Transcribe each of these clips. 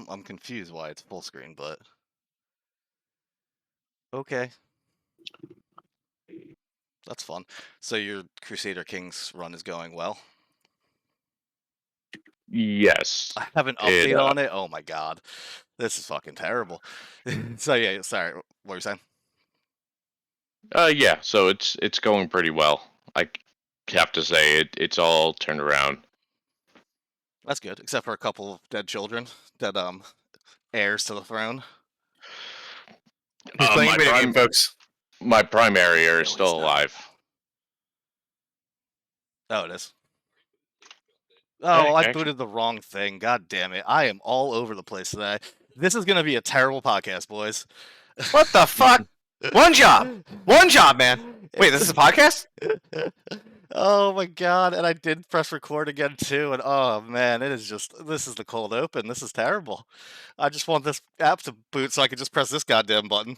I'm confused why it's full screen, but okay, that's fun. So your Crusader Kings run is going well. Yes. I have an update on it. Oh my god, this is fucking terrible. So yeah, sorry. What were you saying? Yeah. So it's going pretty well. I have to say it's all turned around. That's good, except for a couple of dead children, dead heirs to the throne. He's playing video game, folks. My primary heir is still alive. Oh, it is. Oh, I booted the wrong thing. God damn it. I am all over the place today. This is going to be a terrible podcast, boys. What the fuck? One job, man. Wait, this is a podcast? Oh my god, and I did press record again too, and oh man, this is the cold open. This is terrible. I just want this app to boot so I can just press this goddamn button.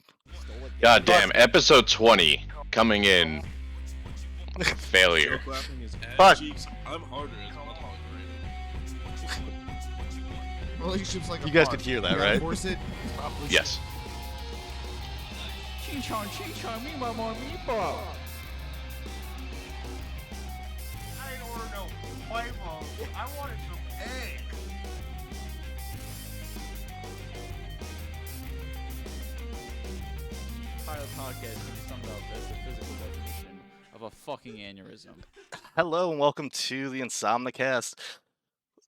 God damn, episode 20 coming in. Failure. Fuck. I'm harder as I'm talking Relationship's like a You guys farm. could hear that, You gotta right? Force it. It's probably Yes. Ching-chong, me want more meatball. I didn't order no huevos. I wanted some eggs. Pilot podcast can be summed up as the physical definition of a fucking aneurysm. Hello and welcome to the Insomnicast,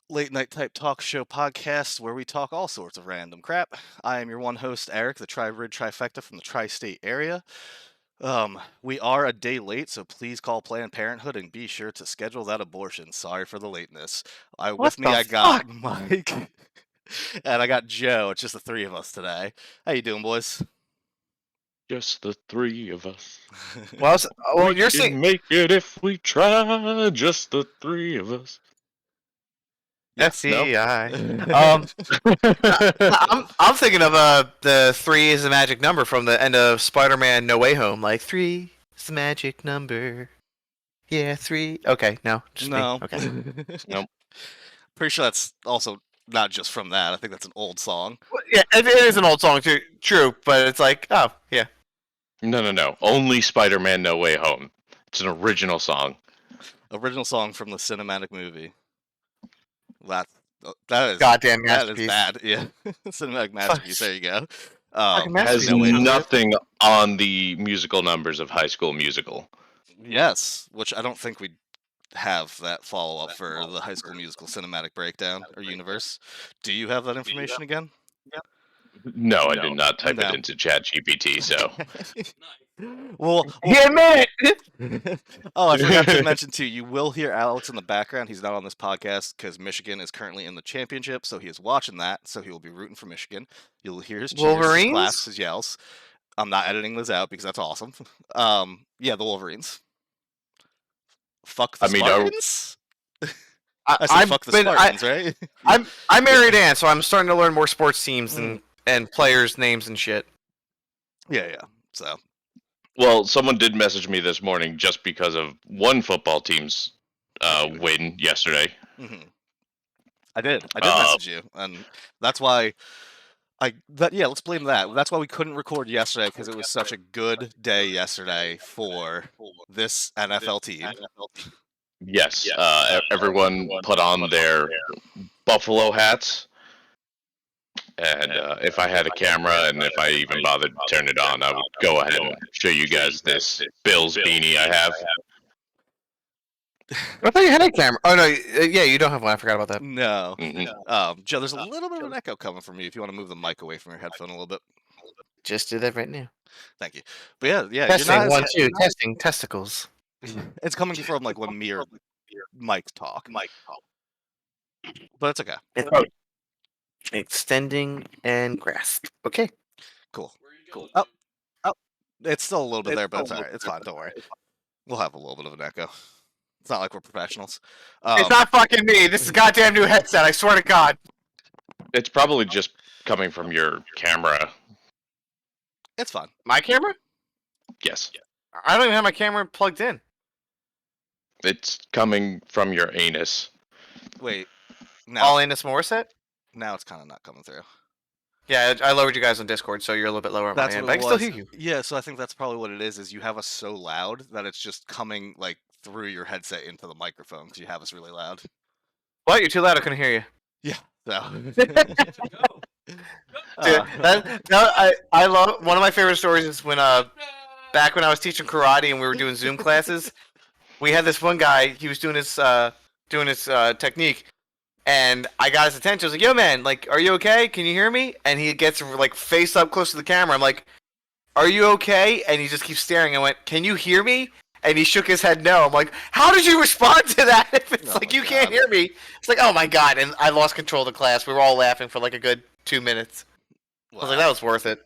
late night type talk show podcast where we talk all sorts of random crap. I am your one host, Eric, the Tri-Rid Trifecta from the tri-state area. We are a day late, so please call Planned Parenthood and be sure to schedule that abortion. Sorry for the lateness. With me, I got Mike, and I got Joe. It's just the three of us today. How you doing, boys? Just the three of us. Well, We you're can saying make it if we try. Just the three of us. FCI. I'm thinking of the 3 is the magic number from the end of Spider-Man No Way Home. Like 3 is the magic number. Yeah, 3. Okay, no, just No. me. Okay. Nope. Pretty sure that's also not just from that. I think that's an old song. Well, yeah, it is an old song too. True, but it's like, oh yeah. No. Only Spider-Man No Way Home. It's an original song. Original song from the cinematic movie. That is Goddamn that masterpiece. is bad. Yeah, cinematic masterpiece. There you go. masterpiece. Has No way to- nothing on the musical numbers of High School Musical. Yes, which I don't think we have that follow up for the High School Musical cinematic breakdown or universe. Do you have that information again? No, I did not type No. it into ChatGPT, so. Well, Yeah, man. oh, I forgot to mention too. You will hear Alex in the background. He's not on this podcast because Michigan is currently in the championship, so he is watching that. So he will be rooting for Michigan. You'll hear his cheers, his Wolverines? claps, his yells. I'm not editing this out because that's awesome. Yeah, the Wolverines. Fuck the I mean, Spartans. I said fuck the Spartans, right? I married Ann, so I'm starting to learn more sports teams and players' names and shit. Yeah. So Well, someone did message me this morning just because of one football team's win yesterday. I did message you, and that's why let's blame that. That's why we couldn't record yesterday because it was such a good day yesterday for this NFL team. Yes, everyone put on their Buffalo hats. And if I had a camera and if I even bothered to turn it on, I would go ahead and show you guys this Bills beanie I have. I thought you had a camera. Oh no, yeah, you don't have one. I forgot about that. No, Mhm. Joe, there's a little bit of an echo coming from you. If you want to move the mic away from your headphone a little bit, Just do that right now. thank you. But yeah, Testing you're not, 1 2. Testing testicles. it's coming from like when me or Mike talk. But it's okay. It's extending and grasp. Okay. Cool. Oh, it's still a little bit there, but it's alright. It's fine. Don't worry. We'll have a little bit of an echo. It's not like we're professionals. It's not fucking me. This is a goddamn new headset. I swear to God. It's probably just coming from your camera. It's fine. My camera? Yes. I don't even have my camera plugged in. It's coming from your anus. Wait. All Now, Anus Morissette? Now it's kind of not coming through. Yeah, I lowered you guys on Discord, so you're a little bit lower on my That's end, what but I it can still was. hear you. Yeah, so I think that's probably what it is you have us so loud that it's just coming like through your headset into the microphone because you have us really loud. What? You're too loud. I couldn't hear you. Yeah. So. Dude, I love one of my favorite stories is when back when I was teaching karate and we were doing Zoom classes, we had this one guy. He was doing his technique, and I got his attention. I was like, "Yo, man, like, are you okay? Can you hear me?" And he gets like face up close to the camera. I'm like, "Are you okay?" And he just keeps staring. I went, "Can you hear me?" And he shook his head no. I'm like, "How did you respond to that? If it's Oh like my you can't God. hear me." It's like, "Oh my God!" And I lost control of the class. We were all laughing for like a good 2 minutes. I was like, "That was worth it."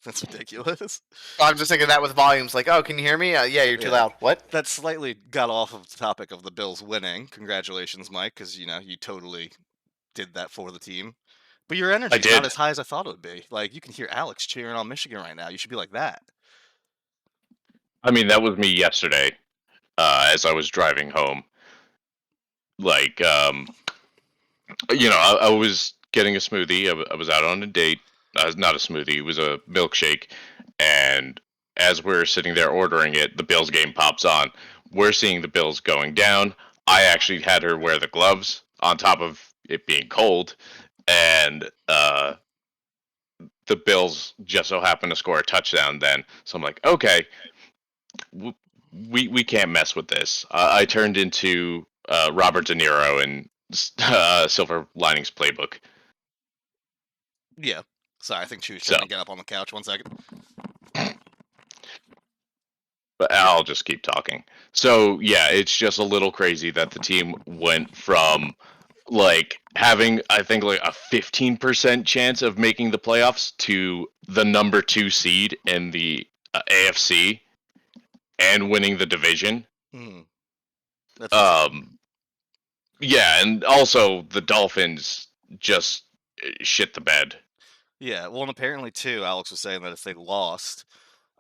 That's ridiculous. I'm just thinking that with volumes, like, "Oh, can you hear me?" Yeah, you're too Yeah. loud. What? That slightly got off of the topic of the Bills winning. Congratulations, Mike, because you totally did that for the team. But your energy's not did. as high as I thought it would be. Like you can hear Alex cheering on Michigan right now. You should be like that. I mean, that was me yesterday, as I was driving home. Like, I was getting a smoothie. I was out on a date. Not a smoothie. It was a milkshake. And as we're sitting there ordering it, the Bills game pops on. We're seeing the Bills going down. I actually had her wear the gloves on top of it being cold. And the Bills just so happened to score a touchdown then. So I'm like, okay, we can't mess with this. I turned into Robert De Niro in Silver Linings Playbook. Yeah. Sorry, I think she was So, trying to get up on the couch. 1 second. but I'll just keep talking. So yeah, it's just a little crazy that the team went from like having I think like a 15% chance of making the playoffs to the number 2 seed in the AFC and winning the division. That's insane. Yeah, and also the Dolphins just shit the bed. Yeah. Well, and apparently too, Alex was saying that if they lost,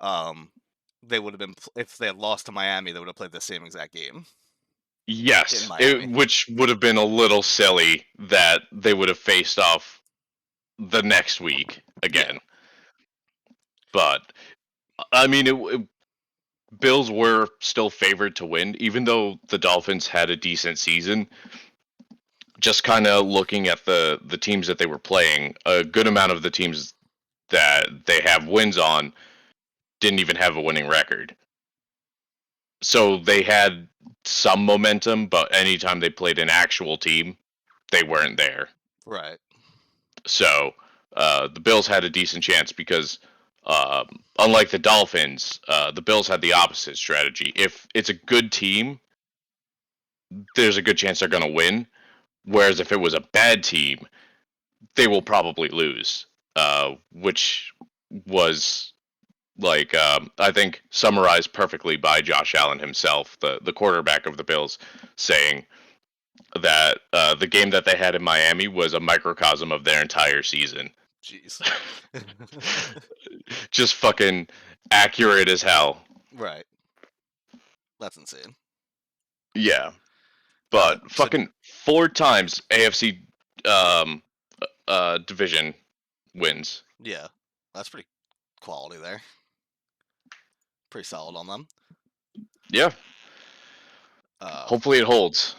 they would have been if they had lost to Miami, they would have played the same exact game. Yes, In Miami. which would have been a little silly that they would have faced off the next week again. Yeah. But I mean, Bills were still favored to win, even though the Dolphins had a decent season. Just kind of looking at the teams that they were playing, a good amount of the teams that they have wins on didn't even have a winning record. So they had some momentum, but anytime they played an actual team, they weren't there. Right. So the Bills had a decent chance because, unlike the Dolphins, the Bills had the opposite strategy. If it's a good team, there's a good chance they're going to win. Whereas if it was a bad team, they will probably lose, which was like I think summarized perfectly by Josh Allen himself, the quarterback of the Bills, saying that the game that they had in Miami was a microcosm of their entire season. Jeez. Just fucking accurate as hell. Right. That's insane. Yeah, but fucking 4 times AFC division wins. Yeah, that's pretty quality there. Pretty solid on them. Yeah. Hopefully it holds.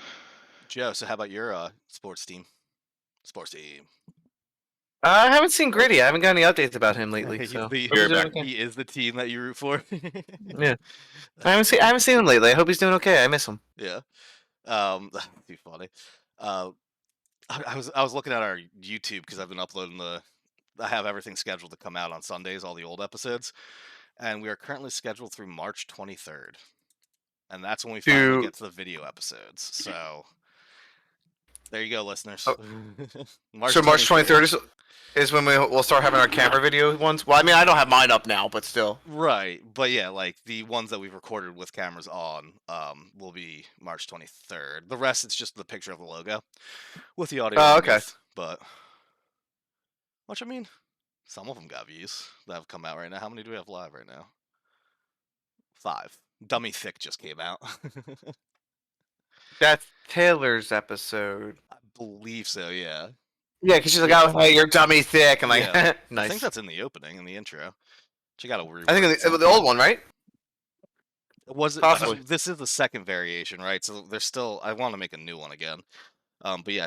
Joe, so how about your sports team? Sports team. I haven't seen Gritty. I haven't got any updates about him lately. He's So the- hope he's doing okay. He is the team that you root for. Yeah, I haven't seen him lately. I hope he's doing okay. I miss him. Yeah. That's too funny. I was looking at our YouTube because I've been uploading I have everything scheduled to come out on Sundays, all the old episodes, and we are currently scheduled through March 23rd, and that's when we finally get to the video episodes. So there you go, listeners. Oh. March So March 23rd is when we'll start having our camera video ones. Well, I mean, I don't have mine up now, but still. Right, but yeah, like the ones that we've recorded with cameras on, will be March 23rd. The rest, it's just the picture of the logo with the audio. Oh, okay. underneath, but which I mean, some of them got views that have come out right now. How many do we have live right now? 5. Dummy Thick just came out. That's Taylor's episode. believe so. Yeah. Yeah, because she's like, "Oh, hey, you're dummy thick," and like, Yeah. nice. I think that's in the opening, in the intro. She got to rework. I think it was the old one, right? Was it? Possibly. This is the second variation, right? So there's still. I want to make a new one again. But yeah,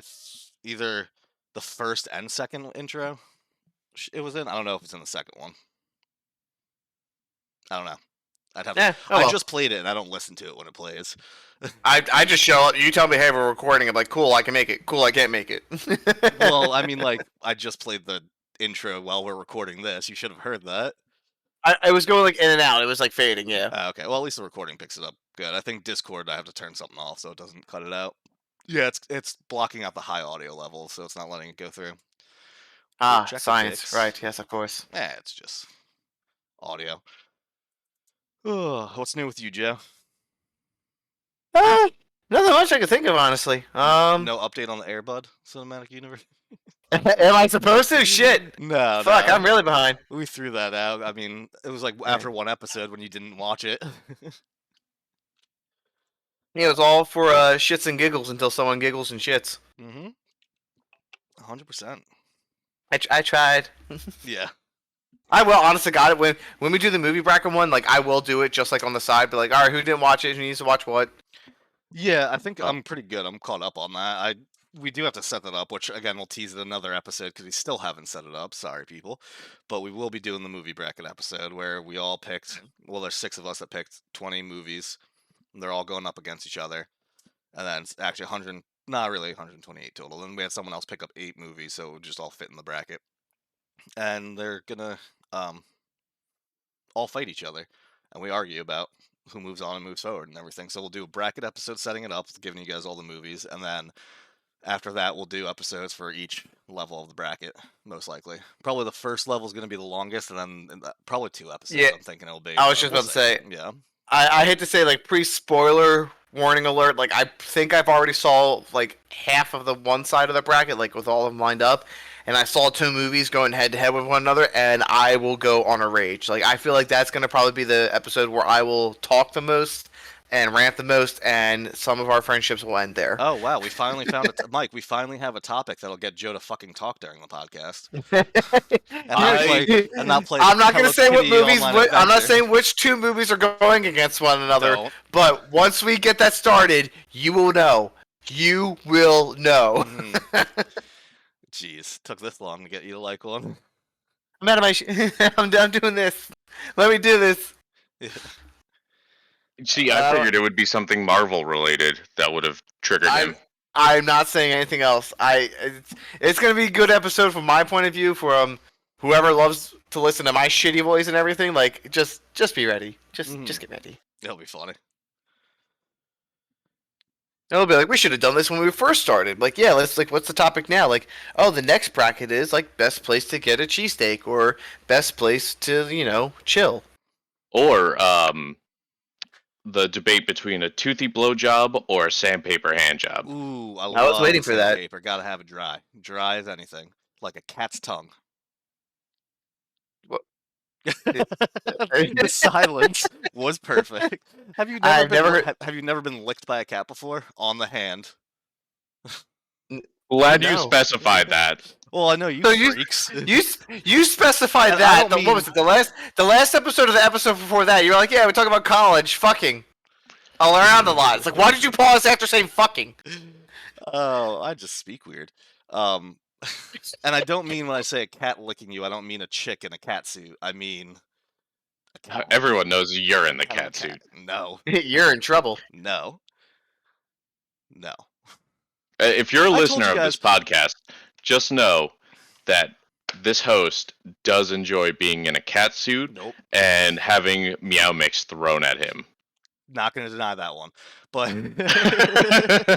either the first and second intro it was in. I don't know if it's in the second one. I don't know. I'd have. Yeah, I just played it and I don't listen to it when it plays. I just show up. You tell me, hey, we're recording. I'm like, cool, I can make it. Cool, I can't make it. Well, I mean, like, I just played the intro while we're recording this. You should have heard that. I was going like in and out. It was like fading. Yeah. Okay. Well, at least the recording picks it up good. I think Discord, I have to turn something off so it doesn't cut it out. Yeah, it's blocking out the high audio level, so it's not letting it go through. Ah, check the science. fix. Right. Yes, of course. It's just audio. What's new with you, Joe? Nothing much I can think of, honestly. No update on the Airbud cinematic universe. Am I supposed to? Shit. No. Fuck, I'm really behind. We threw that out. I mean, it was like after one episode when you didn't watch it. Yeah, it was all for shits and giggles until someone giggles and shits. 100%. I tried. Yeah. I will, honest to God, when we do the movie bracket one, like, I will do it just like on the side, but like, all right, who didn't watch it? Who needs to watch what? Yeah, I think I'm pretty good. I'm caught up on that. We do have to set that up, which again we'll tease it another episode because we still haven't set it up. Sorry, people, but we will be doing the movie bracket episode where we all picked. Well, there's 6 of us that picked 20 movies. And they're all going up against each other, and then it's actually 100. Not really 128 total. Then we had someone else pick up 8 movies, so it would just all fit in the bracket. And they're gonna all fight each other, and we argue about who moves on and moves forward and everything. So we'll do a bracket episode setting it up, giving you guys all the movies, and then after that we'll do episodes for each level of the bracket, most likely. Probably the first level is going to be the longest, and then probably 2 episodes. Yeah, I'm thinking it'll be. I was just about to say. Yeah. I hate to say, like, pre-spoiler warning alert, like, I think I've already saw, like, half of the one side of the bracket, like, with all of them lined up, and I saw 2 movies going head-to-head with one another, and I will go on a rage. Like, I feel like that's going to probably be the episode where I will talk the most and rant the most, and some of our friendships will end there. Oh, wow, we finally found it. Mike, we finally have a topic that'll get Joe to fucking talk during the podcast. and not play I'm not going to say what Hello Kitty movies. Online I'm not Adventure. saying which 2 movies are going against one another. Don't. But once we get that started, you will know. You will know. Jeez, took this long to get you to like one. I'm out of my. I'm doing this. Let me do this. See, I figured it would be something Marvel related that would have triggered him. I'm not saying anything else. It's gonna be a good episode from my point of view. For whoever loves to listen to my shitty voice and everything, like just be ready. Just get ready. It'll be funny. It'll be like, we should have done this when we first started. Like, yeah, what's the topic now? Like, oh, the next bracket is like best place to get a cheesesteak or best place to chill. Or the debate between a toothy blowjob or a sandpaper hand job. Ooh, I was waiting for that. Paper. Gotta have it dry. Dry as anything, like a cat's tongue. What? The silence was perfect. Have you never been licked by a cat before on the hand? Glad No. you specified that. Well, I know you So freaks. You specified And I that. don't What was it? The last episode of the episode before that, you were like, yeah, we're talking about college, fucking. All around a lot. It's like, why did you pause after saying fucking? Oh, I just speak weird. And I don't mean when I say a cat licking you, I don't mean a chick in a cat suit. I mean a cat Everyone knows you're in the having a cat suit. No, You're in trouble. no. If you're a told listener you of this podcast, just know that this host does enjoy being in a cat suit Nope. and having Meow Mix thrown at him. Not going to deny that one. But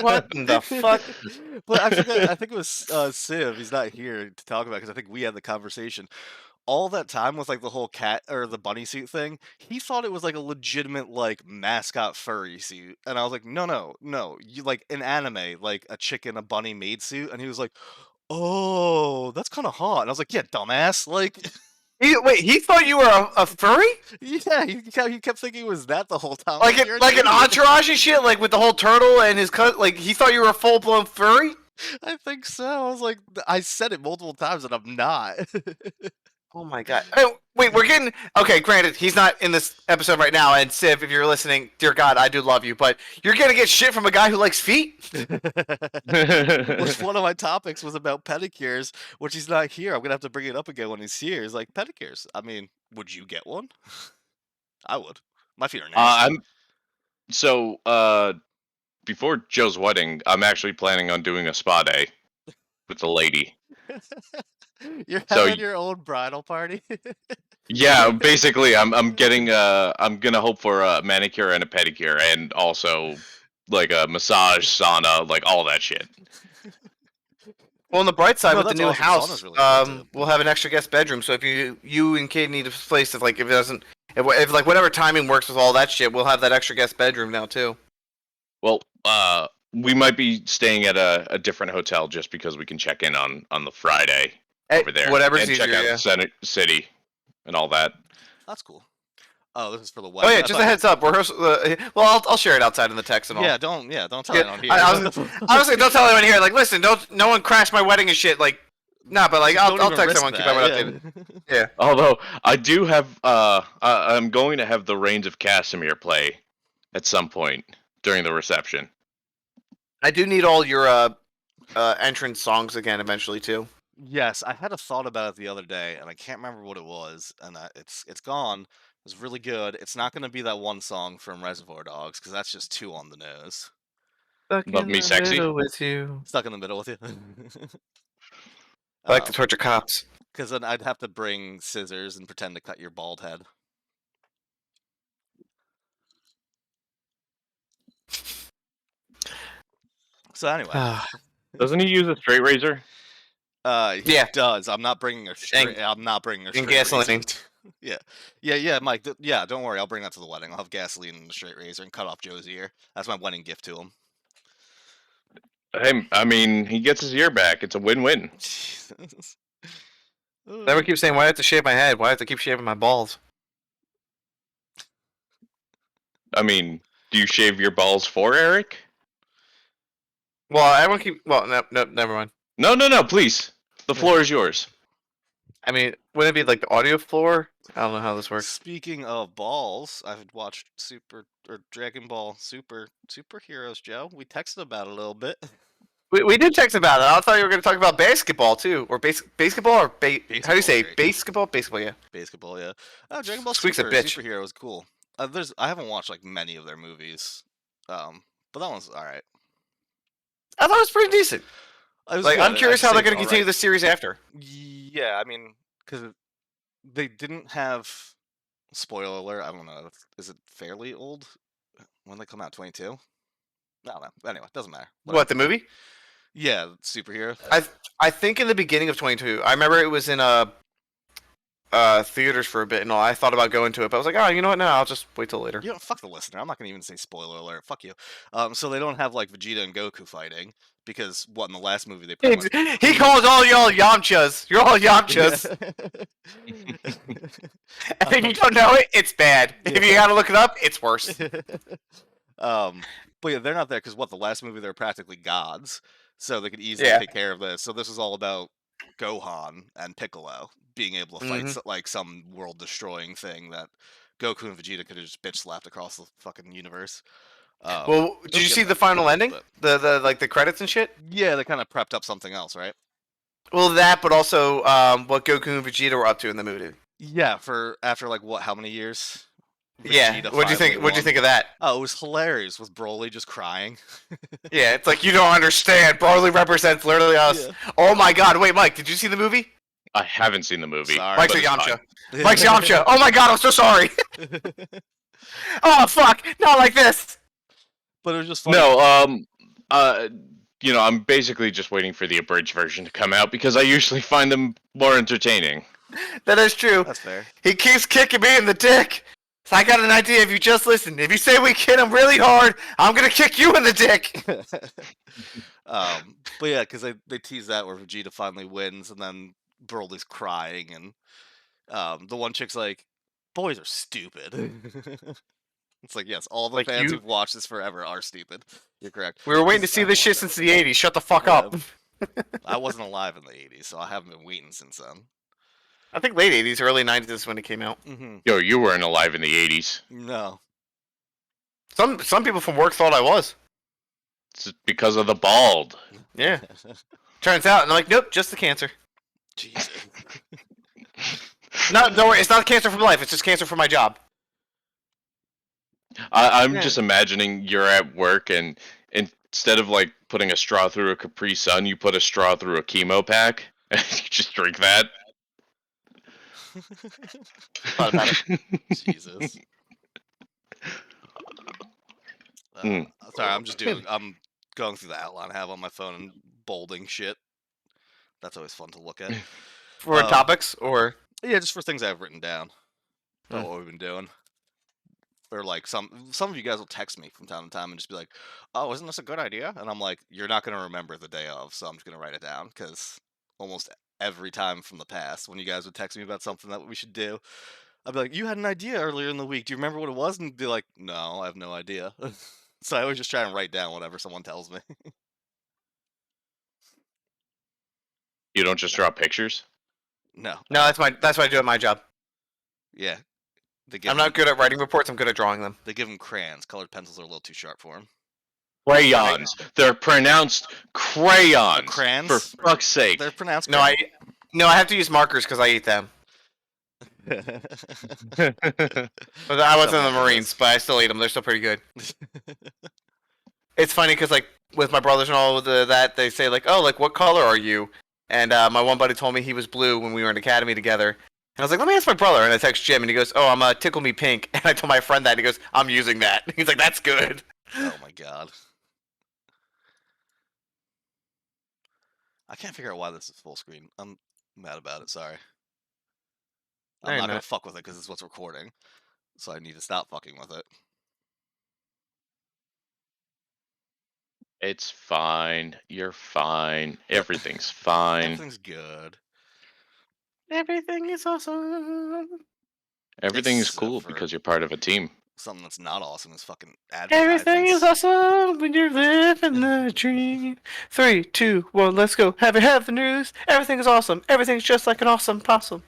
What the fuck? But I think it was Civ. He's not here to talk about because I think we had the conversation. All that time with like the whole cat or the bunny suit thing, he thought it was like a legitimate like mascot furry suit, and I was like, no, you like an anime, like a chicken, a bunny maid suit, and he was like, oh, that's kind of hot, and I was like, yeah, dumbass, like. He thought you were a furry? Yeah, he kept thinking it was that the whole time. Like You're like an idiot. entourage and shit, like with the whole turtle and his cut. Like he thought you were a full blown furry. I think so. I was like, I said it multiple times, and I'm not. Oh my god. Oh, wait, we're getting okay. Granted, he's not in this episode right now, and Civ, if you're listening, dear God, I do love you, but you're gonna get shit from a guy who likes feet. Which one of my topics was about pedicures, which he's not here. I'm gonna have to bring it up again when he's here. He's like, pedicures. I mean, would you get one? I would. My feet are nasty. I'm so before Joe's wedding, I'm actually planning on doing a spa day with the lady. You're So having your own bridal party. yeah, basically, I'm getting I'm gonna hope for a manicure and a pedicure, and also like a massage, sauna, like all that shit. Well, on the bright side, No, with the that's new awesome. house, Sauna's really cool, too. we'll have an extra guest bedroom. So if you and Kate need a place to like, if it doesn't, if like whatever timing works with all that shit, we'll have that extra guest bedroom now too. Well, we might be staying at a different hotel just because we can check in on the Friday over there, Whatever's and easier. check out Yeah. the city and all that. That's cool. Oh, this is for the Oh wedding. yeah, I just thought a you- heads up. Well, I'll share it outside in the text and all. Yeah, don't tell Yeah, anyone here. Honestly, don't tell anyone here. Like, listen, no one crash my wedding and shit. Like, nah, but like, Just I'll don't even text risk someone, keep that, everyone updated. Yeah. Although I do have, I'm going to have the Reigns of Casimir play at some point during the reception. I do need all your entrance songs again eventually too. Yes, I had a thought about it the other day, and I can't remember what it was, and it's gone. It was really good. It's not going to be that one song from Reservoir Dogs because that's just too on the nose. Stuck Love in Me the Sexy? middle with you. Stuck in the middle with you. I like to torture cops. Because then I'd have to bring scissors and pretend to cut your bald head. So anyway, Doesn't he use a straight razor? he Yeah. does. I'm not bringing a straight. I'm not bringing a And straight razor. gasoline. Yeah, Mike. Yeah, don't worry. I'll bring that to the wedding. I'll have gasoline and a straight razor and cut off Joe's ear. That's my wedding gift to him. Hey, I mean, he gets his ear back. It's a win-win. Jesus. Everyone keeps saying, why do I have to shave my head? Why do I have to keep shaving my balls? I mean, do you shave your balls for Eric? Well, everyone keep. Well, no, never mind. No, please. The floor is yours. I mean, wouldn't it be like the audio floor? I don't know how this works. Speaking of balls, I've watched Dragon Ball Superheroes, Joe. We texted about it a little bit. We did text about it. I thought you were going to talk about basketball too, or basketball, or how do you say Baseball's great. basketball? Baseball, yeah. Basketball, yeah. Oh, Dragon Ball Squeak's a Super bitch. Superhero is cool. I haven't watched like many of their movies, but that one's all right. I thought it was pretty decent. It was Like, good. I'm curious how they're going to All continue right. the series after. Yeah, I mean, because they didn't have. Spoiler alert! I don't know. Is it fairly old? When they come out, 22? I don't know. Anyway, doesn't matter. What, the movie? Yeah, superhero. I think in the beginning of 22. I remember it was in theaters for a bit, and all. I thought about going to it, but I was like, oh, you know what? No, I'll just wait till later. You know, fuck the listener. I'm not gonna even say spoiler alert. Fuck you. So they don't have like Vegeta and Goku fighting because what in the last movie they pretty much He calls all y'all Yamchas. You're all Yamchas. And if you don't know it, it's bad. If you gotta look it up, it's worse. But yeah, they're not there because what the last movie they're practically gods, so they could easily Yeah. take care of this. So this is all about Gohan and Piccolo being able to fight like some world-destroying thing that Goku and Vegeta could have just bitch slapped across the fucking universe. Well, did you get see that the final a ending? little The like the credits and shit. Yeah, they kind of prepped up something else, right? Well, that, but also what Goku and Vegeta were up to in the movie. Yeah, for after like what? How many years? Yeah. Vegeta What'd you think? finally What'd you won. think of that? Oh, it was hilarious with Broly just crying. Yeah, it's like you don't understand. Broly represents literally us. Yeah. Oh my God! Wait, Mike, did you see the movie? I haven't seen the movie. Sorry. Mike's a but it's Yamcha. fine. Mike's Yamcha. Oh my God! I'm so sorry. Oh fuck! Not like this. But it was just funny. No, you know, I'm basically just waiting for the abridged version to come out because I usually find them more entertaining. That is true. That's fair. He keeps kicking me in the dick. So I got an idea. If you just listen, if you say we hit him really hard, I'm gonna kick you in the dick. But yeah, because they tease that where Vegeta finally wins, and then Broly's crying, and the one chick's like, "Boys are stupid." It's like, yes, all the Like fans you- who've watched this forever are stupid. You're correct. We were waiting to This- see this shit since the 80s. Shut the fuck Yeah. up. I wasn't alive in the 80s, so I haven't been waiting since then. I think late 80s, early 90s is when it came out. Mm-hmm. Yo, you weren't alive in the 80s. No. Some people from work thought I was. It's because of the bald. Yeah. Turns out, and I'm like, nope, just the cancer. Jesus. No, don't worry, it's not cancer from life. It's just cancer from my job. I'm Yeah. just imagining you're at work and instead of like putting a straw through a Capri Sun, you put a straw through a chemo pack and you just drink that. Thought about it. Jesus. Mm. Sorry, I'm going through the outline I have on my phone and bolding shit. That's always fun to look at. For topics, or... Yeah, just for things I've written down about Mm. what we've been doing. Or like some of you guys will text me from time to time and just be like, "Oh, isn't this a good idea?" And I'm like, "You're not gonna remember the day of, so I'm just gonna write it down." Because almost every time from the past, when you guys would text me about something that we should do, I'd be like, "You had an idea earlier in the week. Do you remember what it was?" And be like, "No, I have no idea." So I always just try and write down whatever someone tells me. You don't just draw pictures? No. No, that's what I do at my job. Yeah. I'm not good at writing reports, I'm good at drawing them. They give him crayons. Colored pencils are a little too sharp for him. Crayons. They're pronounced crayons. crayons? For fuck's sake. They're pronounced No, I have to use markers because I eat them. crayons. But I wasn't in the Something like Marines, this. but I still eat them. They're still pretty good. It's funny because, like, with my brothers and all of that, they say, like, oh, like, what color are you? And my one buddy told me he was blue when we were in academy together. And I was like, let me ask my brother. And I text Jim, and he goes, oh, I'm Tickle Me Pink. And I told my friend that, and he goes, I'm using that. He's like, that's good. Oh my god. I can't figure out why this is full screen. I'm mad about it, sorry. No, I'm you're not gonna not. fuck with it because it's what's recording. So I need to stop fucking with it. It's fine. You're fine. Everything's fine. Everything's good. Everything is awesome. Everything's Except cool for- because you're part of a team. Something that's not awesome is fucking advertisements. Everything is awesome when you're living the dream. 3, 2, 1, let's go. Have you heard the news? Everything is awesome. Everything's just like an awesome possum.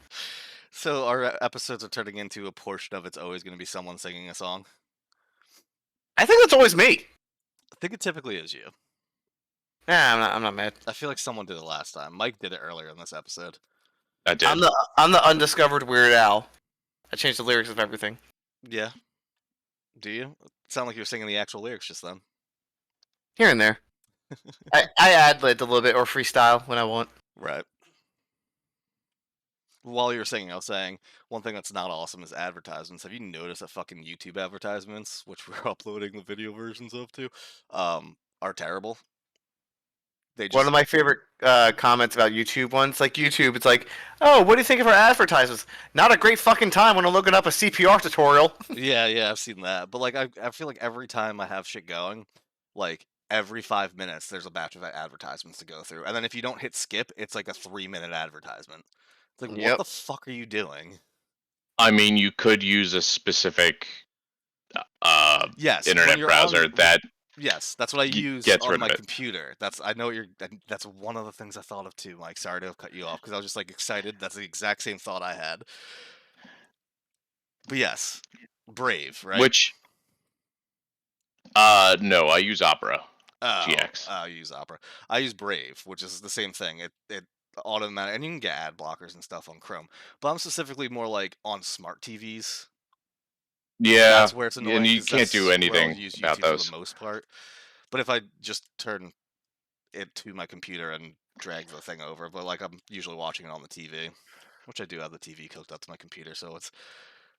So our episodes are turning into a portion of it's always going to be someone singing a song. I think that's always me. I think it typically is you. Nah, I'm not mad. I feel like someone did it last time. Mike did it earlier in this episode. I did. I'm the undiscovered Weird Al. I changed the lyrics of everything. Yeah. Do you? It sounded like you were singing the actual lyrics just then. Here and there. I ad-libbed a little bit or freestyle when I want. Right. While you were singing, I was saying one thing that's not awesome is advertisements. Have you noticed that fucking YouTube advertisements, which we're uploading the video versions of to, are terrible? They just, One of my favorite comments about YouTube ones, like YouTube, it's like, oh, what do you think of our advertisements? Not a great fucking time when I'm looking up a CPR tutorial. yeah, I've seen that. But like, I feel like every time I have shit going, like every 5 minutes, there's a batch of advertisements to go through, and then if you don't hit skip, it's like a 3-minute advertisement. It's like, what Yep. the fuck are you doing? I mean, you could use a specific Yes, when internet you're browser on- that Yes, that's what I use gets on rid my of it. computer. I know what you're. That's one of the things I thought of too, Mike. Sorry to have cut you off because I was just like excited. That's the exact same thought I had. But yes, Brave, right? Which no, I use Opera. GX. I use Opera. I use Brave, which is the same thing. It automatic, and you can get ad blockers and stuff on Chrome. But I'm specifically more like on smart TVs. Yeah, That's where it's annoying. and you 'cause can't that's do where I'll anything use about YouTube those. for the most part. But if I just turn it to my computer and drag the thing over, but like I'm usually watching it on the TV, which I do have the TV hooked up to my computer, so it's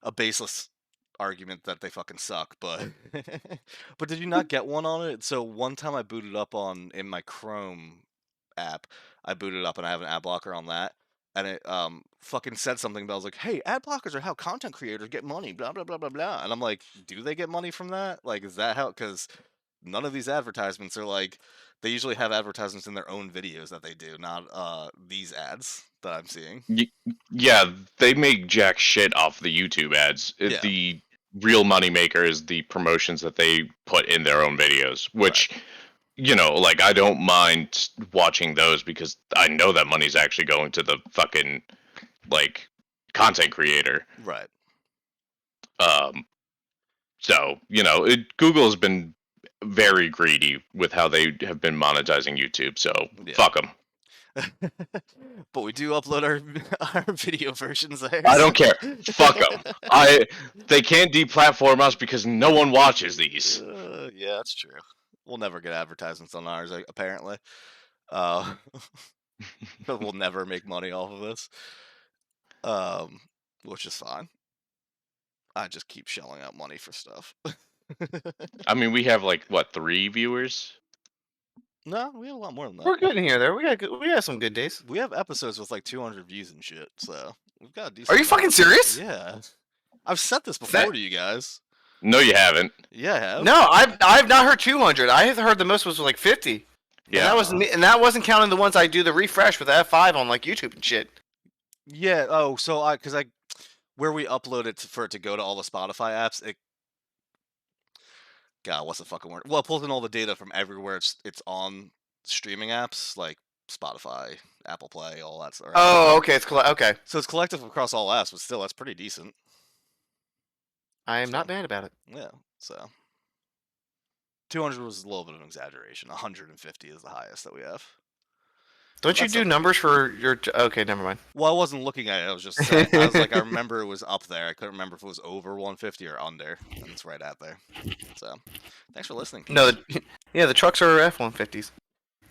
a baseless argument that they fucking suck. But but did you not get one on it? So one time I booted up in my Chrome app, I booted up and I have an ad blocker on that. And it fucking said something about, I was like, hey, ad blockers are how content creators get money, blah blah blah blah blah. And I'm like, do they get money from that? Like, is that how? Because none of these advertisements are like, they usually have advertisements in their own videos that they do, not these ads that I'm seeing. Yeah, they make jack shit off the YouTube ads. Yeah. The real moneymaker is the promotions that they put in their own videos, which, you know, like, I don't mind watching those because I know that money's actually going to the fucking, like, content creator. Right. So, you know, Google has been very greedy with how they have been monetizing YouTube, so Yeah. fuck them. But we do upload our video versions there. I don't care. Fuck them. They can't deplatform us because no one watches these. Yeah, that's true. We'll never get advertisements on ours, apparently. But we'll never make money off of this. Which is fine. I just keep shelling out money for stuff. I mean, we have like what, 3 viewers? No, we have a lot more than that. We're good in here. There, we got some good days. We have episodes with like 200 views and shit, so we've got a decent. Are you fucking serious? Yeah, I've said this before to you guys. No, you haven't. Yeah, I have. No, I've not heard 200. I heard the most was like 50. Yeah, And that wasn't counting the ones I do the refresh with F5 on like YouTube and shit. Yeah. Oh, so where we upload it for it to go to all the Spotify apps, God, what's the fucking word? Well, it pulls in all the data from everywhere it's on streaming apps like Spotify, Apple Play, all that stuff. Oh, okay, it's okay. So it's collective across all apps, but still, that's pretty decent. I am not mad about it. Yeah. So 200 was a little bit of an exaggeration. 150 is the highest that we have. Don't you do numbers for your? Okay, never mind. Well, I wasn't looking at it. I was just saying. I was like, I remember it was up there. I couldn't remember if it was over 150 or under, and it's right out there. So, thanks for listening. No, the trucks are F-150s.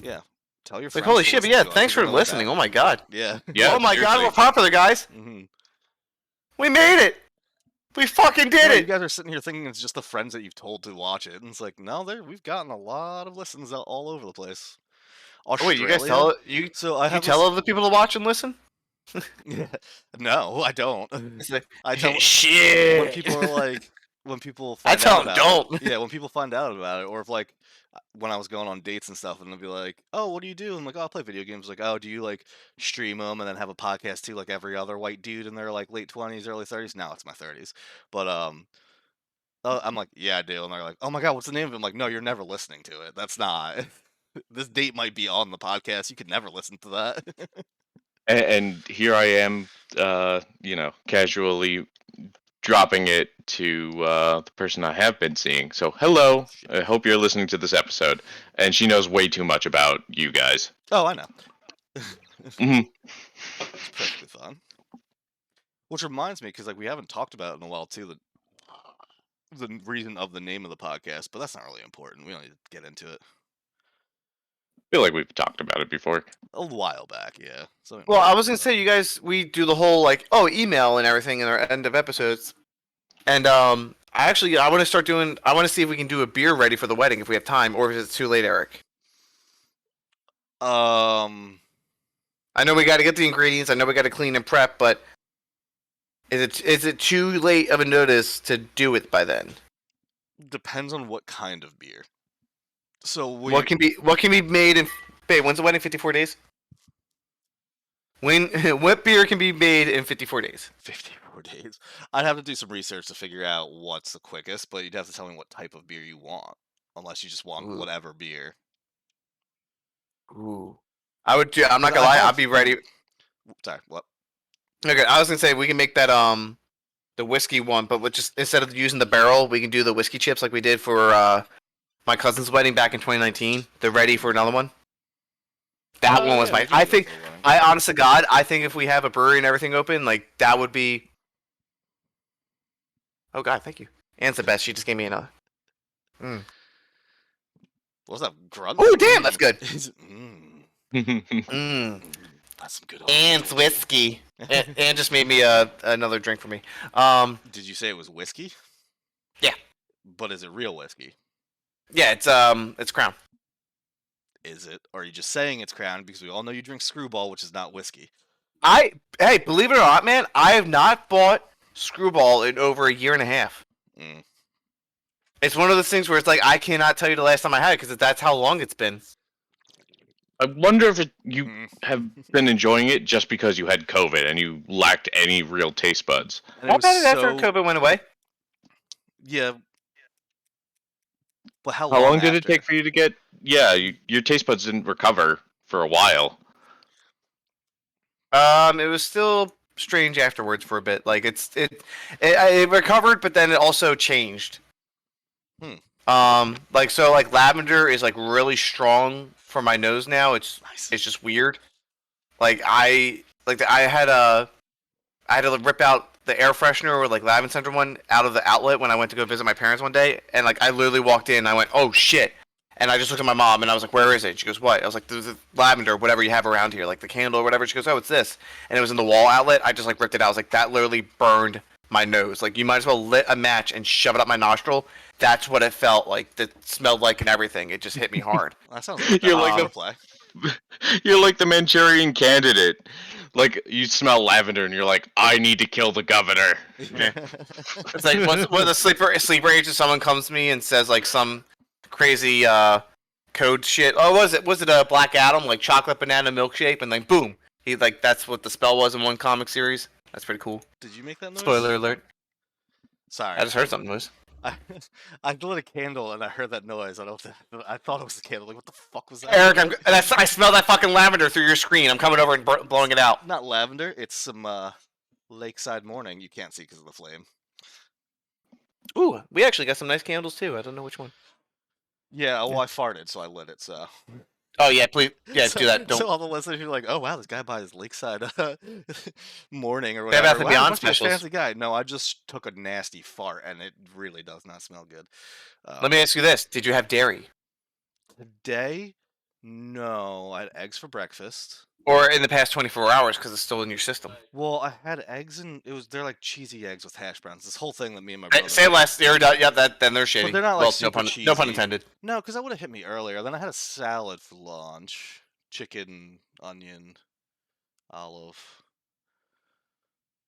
Yeah. Tell your friends. Like, holy to shit! But listen yeah, to us. thanks We're for gonna like listening. that. Oh my god. Yeah. Yeah. Oh my god, seriously. we're popular, guys. Mm-hmm. We made it. We fucking did You it. guys are sitting here thinking it's just the friends that you've told to watch it, and it's like, no, we've gotten a lot of listens out all over the place. Oh, wait, you guys tell you? So I have tell other people to watch and listen? Yeah. No, I don't. It's like, I tell shit. when people are like, when people I find tell out them about don't. it, yeah, when people find out about it, or if like when I was going on dates and stuff, and they'll be like, "Oh, what do you do?" I'm like, "Oh, I play video games." Like, "Oh, do you like stream them and then have a podcast too, like every other white dude in their like late 20s, early 30s?" Now it's my 30s, but I'm like, "Yeah, I do," and they're like, "Oh my god, what's the name of it?" I'm like, "No, you're never listening to it. That's not." This date might be on the podcast. You could never listen to that. And here I am, you know, casually dropping it to the person I have been seeing. So, hello. I hope you're listening to this episode. And she knows way too much about you guys. Oh, I know. Mhm. It's perfectly fine. Which reminds me, because like we haven't talked about it in a while too, the reason of the name of the podcast, but that's not really important. We don't need to get into it. I feel like we've talked about it before. A while back, yeah. So Well, I was gonna say, you guys, we do the whole like, email and everything in our end of episodes, and I want to start doing. I want to see if we can do a beer ready for the wedding if we have time, or is it too late, Eric? I know we got to get the ingredients. I know we got to clean and prep, but is it too late of a notice to do it by then? depends on what kind of beer. So What can be made in? Babe, when's the wedding? 54 days. What beer can be made in 54 days? 54 days. I'd have to do some research to figure out what's the quickest, but you'd have to tell me what type of beer you want, unless you just want whatever beer. Ooh. I'm not gonna lie. I'll be ready. Sorry, what? Okay, I was gonna say we can make that the whiskey one, but with just instead of using the barrel, we can do the whiskey chips like we did for my cousin's wedding back in 2019. They're ready for another one. That one was yeah, my. we can I do think. that for a wedding. I honest to God, I think if we have a brewery and everything open, like that would be. Oh God, thank you. Anne's the best. She just gave me another. What was that grunt? Oh damn, that's good. That's some good. Anne's whiskey. Anne just made me another drink for me. Did you say it was whiskey? Yeah. But is it real whiskey? Yeah, it's Crown. Is it? Or are you just saying it's Crown because we all know you drink Screwball, which is not whiskey? Hey, believe it or not, man, I have not bought Screwball in over a year and a half. Mm. It's one of those things where it's like I cannot tell you the last time I had it because that's how long it's been. I wonder if you have been enjoying it just because you had COVID and you lacked any real taste buds. And it How was about it after so- COVID went away? Yeah, but how How long long did it after? take for you to get? Yeah, your taste buds didn't recover for a while. It was still strange afterwards for a bit. Like it recovered, but then it also changed. Hmm. Like lavender is like really strong for my nose now. Nice. It's just weird. I had to rip out the air freshener or like lavender center one out of the outlet when I went to go visit my parents one day, and like I literally walked in and I went, oh shit. And I just looked at my mom and I was like, where is it? She goes, what? I was like, there's a lavender, whatever you have around here, like the candle or whatever. She goes, oh, it's this. And it was in the wall outlet. I just like ripped it out. I was like, that literally burned my nose. Like you might as well lit a match and shove it up my nostril. That's what it felt like. That smelled like and everything. It just hit me hard. That sounds like You're a like like the play. you're like the Manchurian Candidate. Like you smell lavender and you're like, I need to kill the governor. It's like when the sleeper agent, someone comes to me and says like some crazy code shit. Oh, was it a Black Adam, like chocolate banana milkshake, and then boom, he like that's what the spell was in one comic series. That's pretty cool. Did you make that noise? Spoiler alert. Sorry. I just heard something noise. I lit a candle and I heard that noise. I thought it was the candle. Like, what the fuck was that? Eric, I smell that fucking lavender through your screen. I'm coming over and blowing it out. Not lavender. It's some lakeside morning. You can't see because of the flame. Ooh, we actually got some nice candles too. I don't know which one. Yeah. Well, I farted, so I lit it. So. Oh yeah, please, yeah, So, do that. Don't. so all the listeners are like, "Oh wow, this guy buys lakeside morning or Bed whatever." Bath and Wow, Beyond must be a specials. fancy guy. No, I just took a nasty fart, and it really does not smell good. Let me ask you this: did you have dairy? Today, no, I had eggs for breakfast. Or in the past 24 hours because it's still in your system. Well, I had eggs and they're like cheesy eggs with hash browns. This whole thing that me and my brother. Say less. You're done. Yep, then they're shitty. But they're not like Well, super no pun cheesy. intended. No, because that would have hit me earlier. Then I had a salad for lunch, chicken, onion, olive,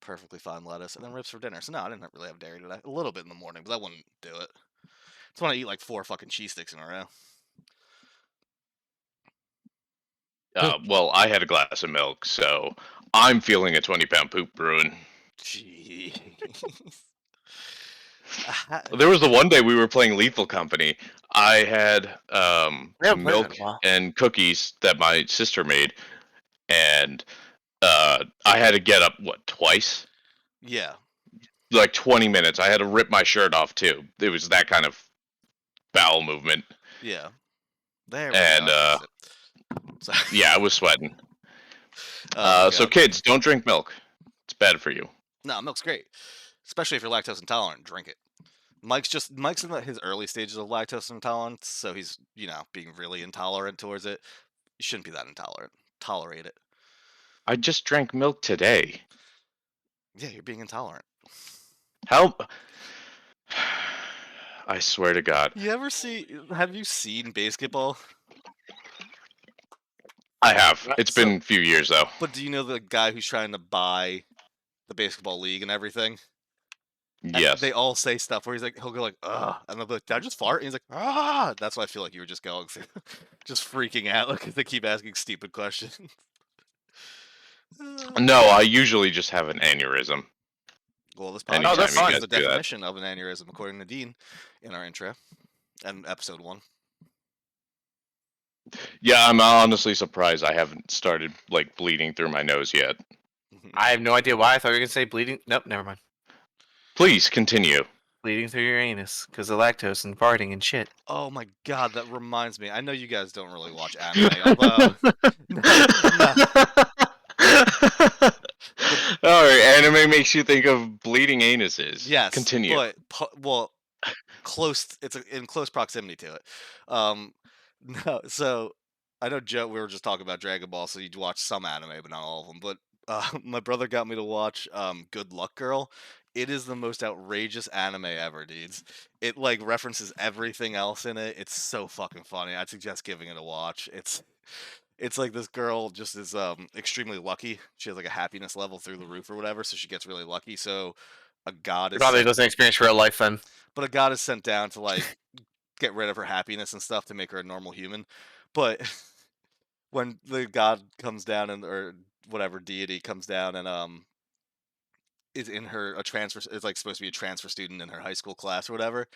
perfectly fine lettuce, and then ribs for dinner. So no, I didn't really have dairy today. A little bit in the morning, but that wouldn't do it. It's when I eat like 4 fucking cheese sticks in a row. Well, I had a glass of milk, so I'm feeling a 20-pound poop brewing. Jeez. There was the one day we were playing Lethal Company. I had milk Wow. and cookies that my sister made, and I had to get up twice, Yeah. like 20 minutes. I had to rip my shirt off too. It was that kind of bowel movement. Yeah. There we And go. So, yeah, I was sweating. oh, So God. kids, don't drink milk. It's bad for you. No, milk's great, especially if you're lactose intolerant. Drink it. Mike's in his early stages of lactose intolerance, so he's being really intolerant towards it. You shouldn't be that intolerant. Tolerate it. I just drank milk today. Yeah, you're being intolerant. Help! I swear to God. Have you seen basketball? I have. It's been a few years though. But do you know the guy who's trying to buy the basketball league and everything? And Yes. they all say stuff where he'll go like, ugh, and they'll be like, did I just fart? And he's like, ah. That's what I feel like you were just going through. Just freaking out because they keep asking stupid questions. No, I usually just have an aneurysm. Well, this Anytime podcast you is guys the do that. definition of an aneurysm, according to Dean, in our intro and episode 1. Yeah, I'm honestly surprised I haven't started like bleeding through my nose yet. I have no idea why. I thought you were gonna say bleeding. Nope, never mind. Please continue. Bleeding through your anus because of lactose and farting and shit. Oh my god, that reminds me. I know you guys don't really watch anime, although Alright, anime makes you think of bleeding anuses. yes, Continue. but close. It's in close proximity to it. No, so I know Joe. We were just talking about Dragon Ball, so you'd watch some anime, but not all of them. But my brother got me to watch Good Luck Girl. It is the most outrageous anime ever, dudes. It like references everything else in it. It's so fucking funny. I'd suggest giving it a watch. It's like this girl just is extremely lucky. She has like a happiness level through the roof or whatever, so she gets really lucky. So a god is Probably doesn't experience real life then. but a god is sent down to like get rid of her happiness and stuff to make her a normal human. But when the god comes down or whatever deity comes down and is in her is like supposed to be a transfer student in her high school class or whatever.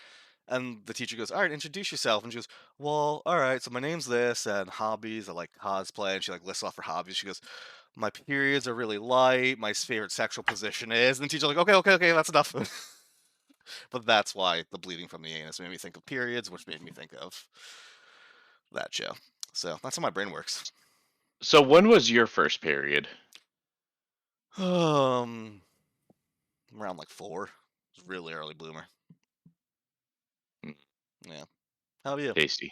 And the teacher goes, "All right, introduce yourself." And she goes, "Well, all right, so my name's this, and hobbies, I like cosplay." And she like lists off her hobbies. She goes, "My periods are really light. My favorite sexual position is." And the teacher's like, "Okay, that's enough." But that's why the bleeding from the anus made me think of periods, which made me think of that show. So that's how my brain works. So when was your first period? Around like 4. It was really early bloomer. Mm. Yeah. How about you? Tasty.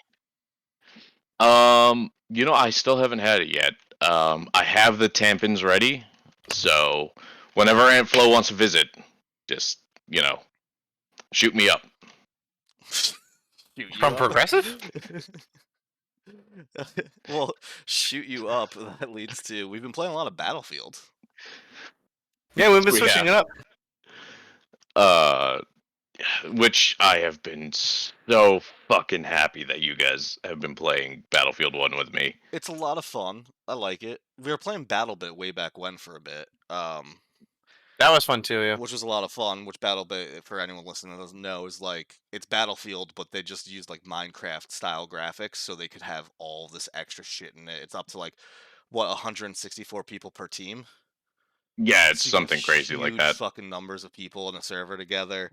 I still haven't had it yet. I have the tampons ready, so whenever Aunt Flo wants to visit, just shoot me up. Shoot you From up. Progressive? Well, shoot you up. That leads to we've been playing a lot of Battlefield. Yeah, we've been We switching have. it up. Which I have been so fucking happy that you guys have been playing Battlefield 1 with me. It's a lot of fun. I like it. We were playing BattleBit way back when for a bit. That was fun too, yeah. Which was a lot of fun. Which BattleBit, for anyone listening that doesn't know, is like it's Battlefield, but they just used like Minecraft style graphics, so they could have all this extra shit in it. It's up to like 164 people per team. Yeah, it's So you can have something crazy like huge that. fucking numbers of people in a server together.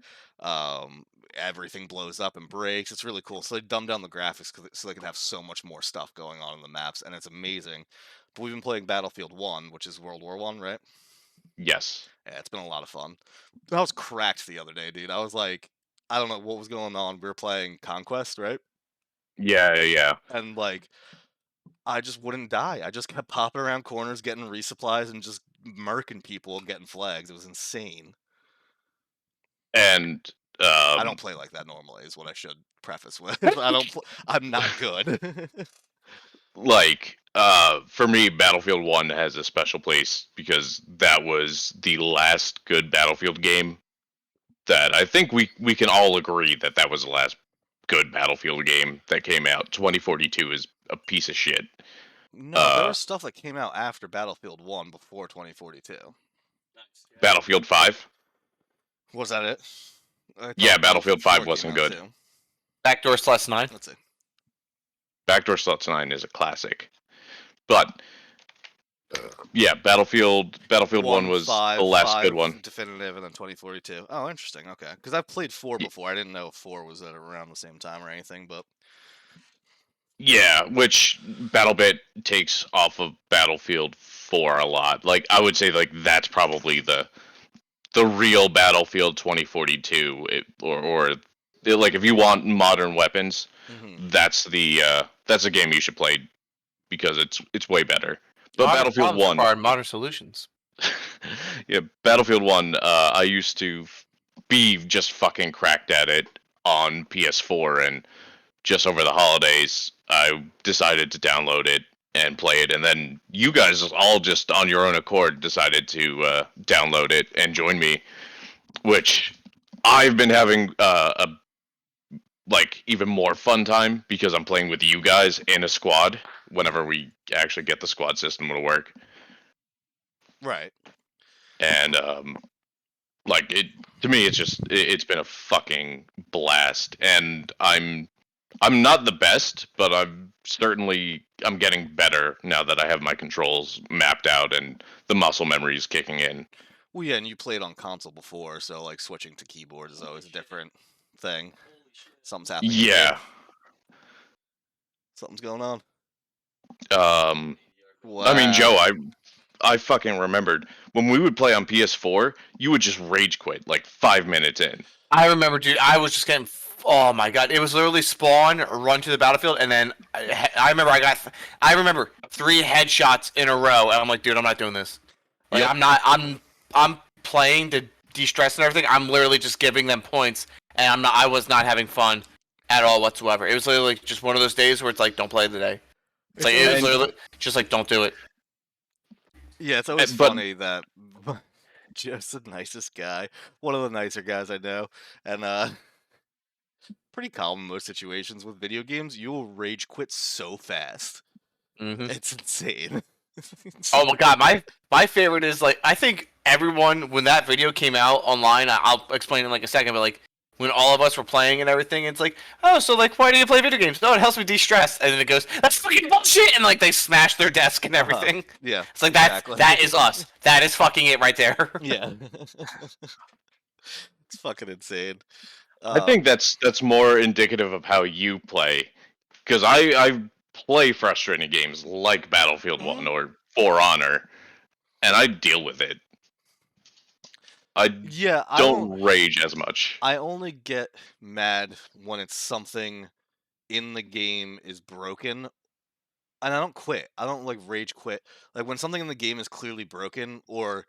Everything blows up and breaks. It's really cool. So they dumb down the graphics so they can have so much more stuff going on in the maps, and it's amazing. But we've been playing Battlefield 1, which is World War 1, right? Yes. Yeah, it's been a lot of fun. I was cracked the other day, dude. I was like, I don't know what was going on. We were playing Conquest, right? Yeah. And like, I just wouldn't die. I just kept popping around corners, getting resupplies, and just murking people and getting flags. It was insane. And I don't play like that normally, is what I should preface with. I don't. I'm not good. for me, Battlefield 1 has a special place because that was the last good Battlefield game that I think we can all agree that was the last good Battlefield game that came out. 2042 is a piece of shit. No, there was stuff that came out after Battlefield 1 before 2042. Battlefield 5? Was that it? Yeah, Battlefield 5 wasn't good. Too. Backdoor Sluts 9. Let's see. Backdoor Sluts 9 is a classic. But yeah, Battlefield 1 was the last good one. Definitive, and then 2042. Oh, interesting. Okay, because I've played 4 before. I didn't know if 4 was at around the same time or anything, but yeah, which BattleBit takes off of Battlefield 4 a lot. Like I would say, like that's probably the real Battlefield 2042, or like if you want modern weapons, that's a game you should play because it's way better. But Modern Battlefield 1 require modern solutions. Yeah, Battlefield 1, I used to be just fucking cracked at it on PS4, and just over the holidays, I decided to download it and play it, and then you guys all just on your own accord decided to download it and join me, which I've been having a even more fun time because I'm playing with you guys in a squad whenever we actually get the squad system to work. right. And to me it's been a fucking blast, and I'm not the best, but I'm getting better now that I have my controls mapped out and the muscle memory is kicking in. Well, yeah, and you played on console before, so like switching to keyboard is always a different thing. Something's happening. Yeah. Something's going on. Wow. I mean, Joe, I fucking remembered when we would play on PS4, you would just rage quit like 5 minutes in. I remember, dude. I was just getting. Oh my god! It was literally spawn, run to the battlefield, and then I remember I remember 3 headshots in a row, and I'm like, dude, I'm not doing this. Like, Yep. I'm not. I'm playing to de-stress and everything. I'm literally just giving them points, and I'm not. I was not having fun at all whatsoever. It was literally just one of those days where it's like, don't play today. It's like it was literally just like, don't do it. Yeah, it's always funny that Joe's the nicest guy, one of the nicer guys I know, and pretty calm in most situations with video games. You will rage quit so fast. Mm-hmm. It's insane. Oh my god, my favorite is like I think everyone, when that video came out online, I'll explain in like a second, but like when all of us were playing and everything, it's like, oh, so like, why do you play video games? No, it helps me de-stress. And then it goes, that's fucking bullshit, and like they smash their desk and everything. Yeah. It's like exactly. that is us. That is fucking it right there. Yeah. It's fucking insane. I think that's more indicative of how you play, because I play frustrating games like Battlefield 1 or For Honor, and I deal with it. I don't rage as much. I only get mad when it's something in the game is broken, and I don't quit. I don't like rage quit. Like when something in the game is clearly broken, or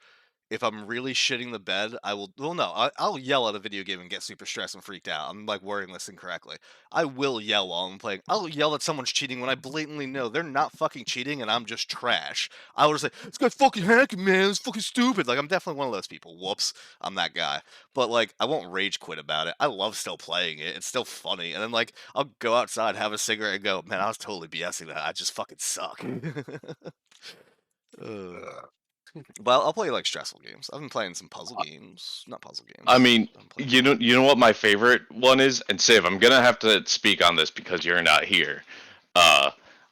if I'm really shitting the bed, I will. Well, no, I'll yell at a video game and get super stressed and freaked out. I'm like wording this incorrectly. I will yell while I'm playing. I'll yell that someone's cheating when I blatantly know they're not fucking cheating and I'm just trash. I will just say, "This guy's fucking hacking, man. It's fucking stupid." Like I'm definitely one of those people. Whoops, I'm that guy. But like I won't rage quit about it. I love still playing it. It's still funny. And then like I'll go outside, have a cigarette, and go, "Man, I was totally BSing that. I just fucking suck." Well, I'll play like stressful games. I've been playing some puzzle games, not puzzle games. I mean, you know what my favorite one is, and Civ, I'm gonna have to speak on this because you're not here.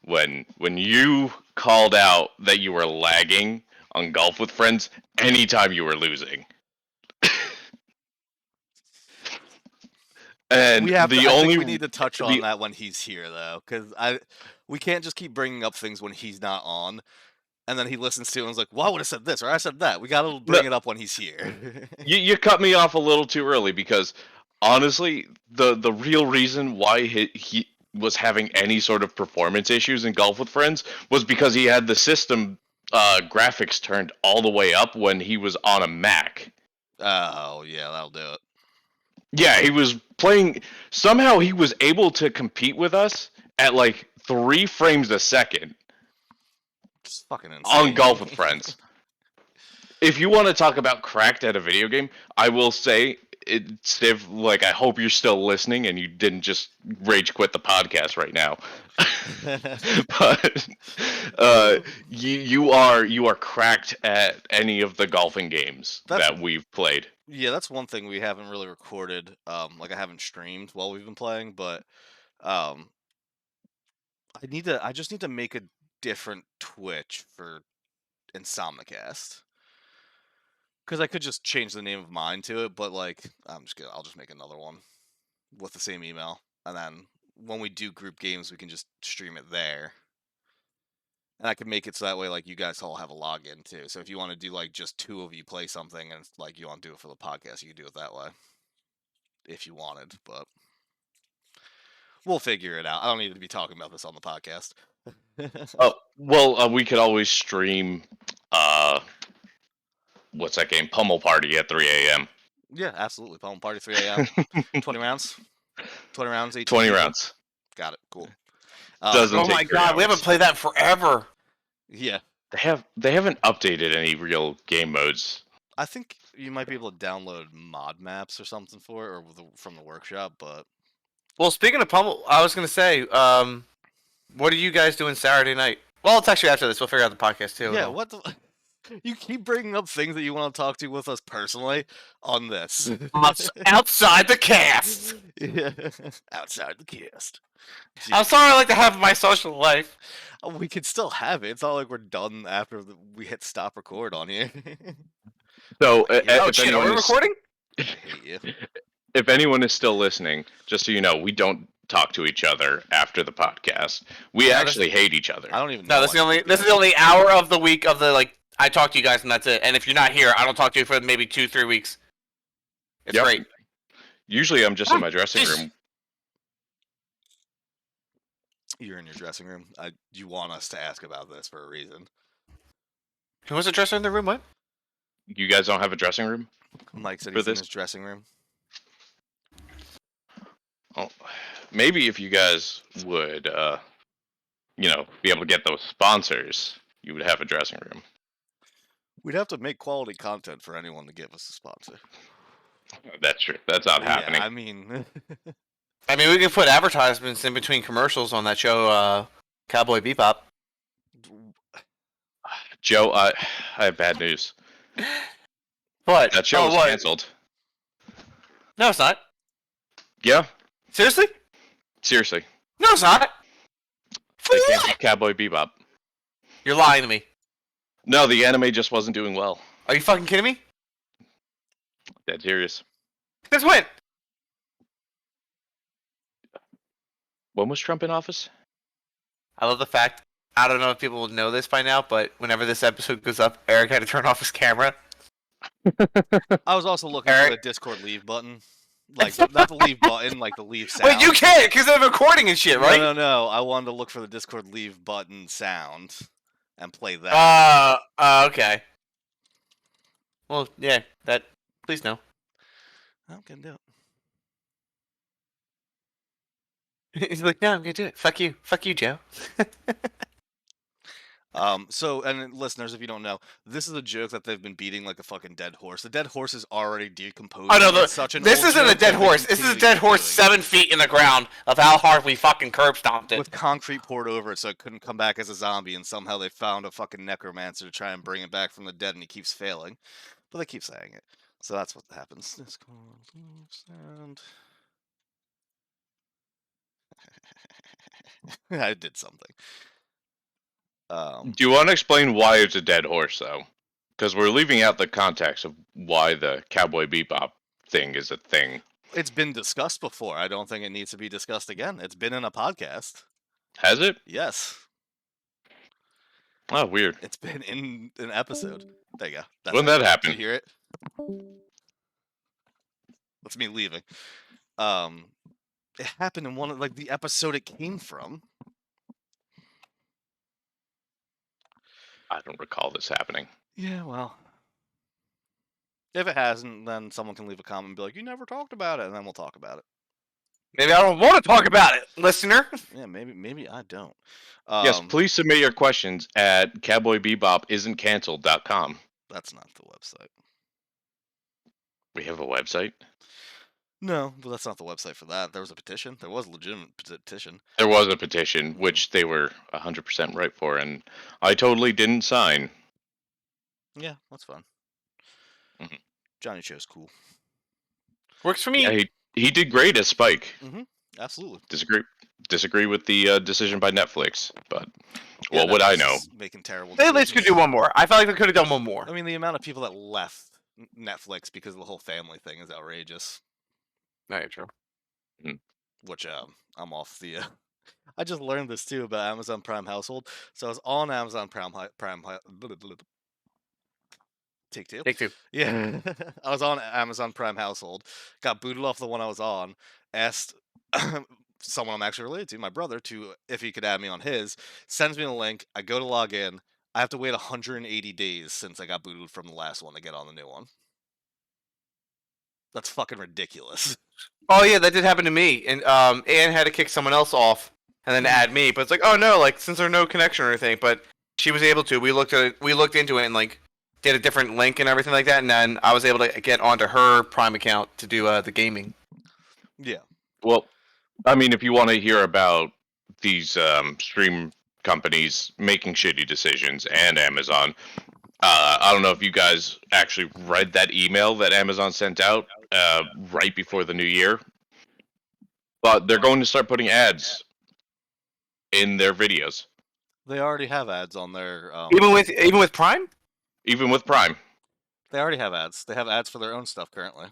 When you called out that you were lagging on Golf with Friends anytime you were losing, and I think we need to touch on that when he's here, though, because we can't just keep bringing up things when he's not on. And then he listens to it and is like, well, I would have said this, or I said that. We got to bring it up when he's here. you cut me off a little too early because, honestly, the real reason why he was having any sort of performance issues in Golf with Friends was because he had the system graphics turned all the way up when he was on a Mac. Oh, yeah, that'll do it. Yeah, he was playing... Somehow he was able to compete with us at, like, 3 frames a second. It's fucking insane. On Golf with Friends. If you want to talk about cracked at a video game, I will say, Civ, like, I hope you're still listening and you didn't just rage quit the podcast right now. But you are cracked at any of the golfing games that we've played. Yeah, that's one thing we haven't really recorded. Like I haven't streamed while we've been playing, but I just need to make a different Twitch for Insomnicast, because I could just change the name of mine to it, but like I'll just make another one with the same email, and then when we do group games we can just stream it there, and I can make it so that way like you guys all have a login too, so if you want to do like just 2 of you play something and like you want to do it for the podcast, you can do it that way if you wanted, but we'll figure it out. I don't need to be talking about this on the podcast. We could always stream what's that game? Pummel Party at 3 a.m. Yeah, absolutely. Pummel Party 3 a.m. 20 rounds? 20 rounds? 18 20 people? rounds. Got it. Cool. Oh my god, we haven't played that forever. Yeah. They haven't updated any real game modes. I think you might be able to download mod maps or something for it, or from the workshop, but... Well, speaking of Pummel, I was going to say, what are you guys doing Saturday night? Well, I'll text you after this. We'll figure out the podcast, too. Yeah, what the... You keep bringing up things that you want to talk to with us personally on this. Outside the cast! Yeah. Outside the cast. Jeez. I'm sorry I like to have my social life. We could still have it. It's not like we're done after we hit stop record on here. So, shit, are we recording? I hate you. If anyone is still listening, just so you know, we don't talk to each other after the podcast. We actually hate each other. I don't even know. No, this is the only hour of the week of the, like, I talk to you guys and that's it. And if you're not here, I don't talk to you for maybe 2-3 weeks. It's great. Usually I'm just in my dressing room. You're in your dressing room? You want us to ask about this for a reason. Who was the dresser in the room? What? You guys don't have a dressing room? Mike said he's in his dressing room. Oh, maybe if you guys would, be able to get those sponsors, you would have a dressing room. We'd have to make quality content for anyone to give us a sponsor. That's true. That's not happening. I mean, we can put advertisements in between commercials on that show, Cowboy Bebop. Joe, I have bad news. What? That show was what? canceled. No, it's not. Yeah, Seriously? seriously. No, it's not. For They what? canceled Cowboy Bebop. You're lying to me. No, the anime just wasn't doing well. Are you fucking kidding me? Dead serious. Since when? When was Trump in office? I love the fact. I don't know if people will know this by now, but whenever this episode goes up, Eric had to turn off his camera. I was also looking for Eric? the Discord leave button. Like, not the leave button, like the leave sound. Wait, you can't because they're recording and shit, right? No. I wanted to look for the Discord leave button sound and play that. Okay. Well, yeah, that. Please no. I'm gonna do it. He's like, no, I'm gonna do it. Fuck you, Joe. So, and listeners, if you don't know, this is a joke that they've been beating like a fucking dead horse. The dead horse is already decomposing. Oh no, It's such an this old isn't a joke dead that they horse. This is a continue dead to horse doing 7 feet in the ground of how hard we fucking curb stomped it. it. With concrete poured over it so it couldn't come back as a zombie, and somehow they found a fucking necromancer to try and bring it back from the dead, and he keeps failing. But they keep saying it. So that's what happens. Discord leave sound. I did something. Do you want to explain why it's a dead horse, though? Because we're leaving out the context of why the Cowboy Bebop thing is a thing. It's been discussed before. I don't think it needs to be discussed again. It's been in a podcast. Has it? Yes. Oh, weird. It's been in an episode. There you go. That's When it. that happen? Did you hear it? That's me leaving. It happened in one of like the episode it came from. I don't recall this happening. Yeah, well. If it hasn't, then someone can leave a comment and be like, "You never talked about it," and then we'll talk about it. Maybe I don't want to talk about it, listener. Yeah, maybe I don't. Yes, please submit your questions at cowboybebopisn'tcanceled.com. That's not the website. We have a website? No, but that's not the website for that. There was a petition. There was a legitimate petition. There was a petition, which they were 100% right for, and I totally didn't sign. Yeah, that's fine. Mhm. Johnny Cho's cool. Works for me. Yeah, he did great as Spike. Absolutely. Disagree with the decision by Netflix, but Yeah, what would I Netflix know? is Making terrible They at least could do decisions. one more. I felt like they could have done one more. I mean, the amount of people that left Netflix because of the whole family thing is outrageous. No, true. Which I'm off the. I just learned this too about Amazon Prime Household. So I was on Amazon Prime. Take two. Take two. Yeah, I was on Amazon Prime Household. Got booted off the one I was on. Asked someone I'm actually related to, my brother, to if he could add me on his. Sends me the link. I go to log in. I have to wait 180 days since I got booted from the last one to get on the new one. That's fucking ridiculous. Oh yeah, that did happen to me. And Anne had to kick someone else off and then add me. But it's like, oh no, like since there's no connection or anything. But she was able to. We looked into it and like did a different link and everything like that. And then I was able to get onto her Prime account to do the gaming. Yeah. Well, I mean, if you want to hear about these stream companies making shitty decisions and Amazon, I don't know if you guys actually read that email that Amazon sent out right before the new year, but they're going to start putting ads in their videos. They already have ads on their. Even with Prime? Even with Prime. They already have ads. They have ads for their own stuff currently.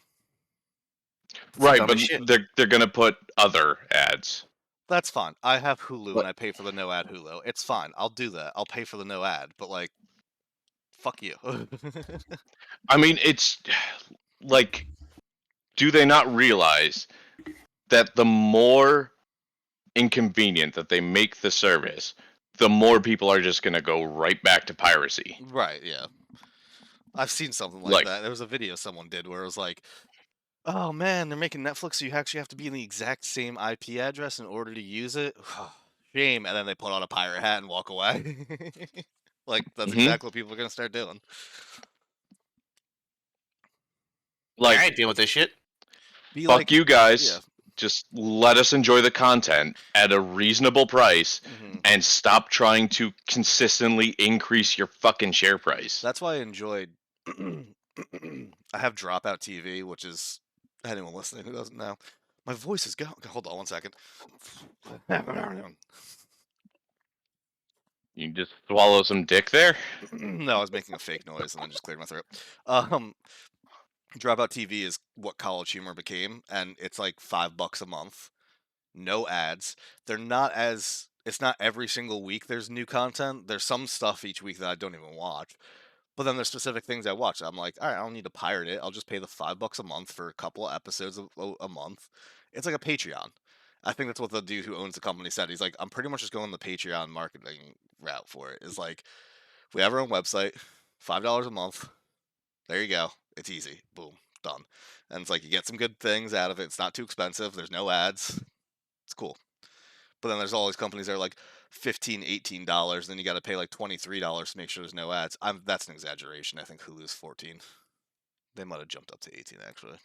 Right, dumb but as shit. they're going to put other ads. That's fine. I have Hulu What? and I pay for the no ad Hulu. It's fine. I'll do that. I'll pay for the no ad. But like, fuck you. I mean, it's like, do they not realize that the more inconvenient that they make the service, the more people are just going to go right back to piracy? Right, yeah. I've seen something like Like- that. There was a video someone did where it was like, oh man, they're making Netflix so you actually have to be in the exact same IP address in order to use it. Shame. And then they put on a pirate hat and walk away. Like, that's Mhm. exactly what people are going to start doing. Like, I ain't dealing with this shit. Be fuck like, you guys. yeah. Just let us enjoy the content at a reasonable price Mhm. and stop trying to consistently increase your fucking share price. That's why I enjoyed I have Dropout TV, which is anyone listening who doesn't know. My voice is going. Hold on 1 second. You just swallow some dick there? No, I was making a fake noise and then just cleared my throat. Um, Dropout TV is what College Humor became, and it's like $5 a month, no ads. They're not as it's not every single week there's new content. There's some stuff each week that I don't even watch. But then there's specific things I watch. I'm like, all right, I don't need to pirate it. I'll just pay the $5 a month for a couple of episodes a month. It's like a Patreon. I think that's what the dude who owns the company said. He's like, I'm pretty much just going the Patreon marketing route for it. Is like, we have our own website, $5 a month. There you go. It's easy. Boom, done. And it's like you get some good things out of it. It's not too expensive. There's no ads. It's cool. But then there's all these companies that are like $15, $18. Then you got to pay like $23 to make sure there's no ads. That's an exaggeration. I think Hulu's 14. They might have jumped up to 18 actually.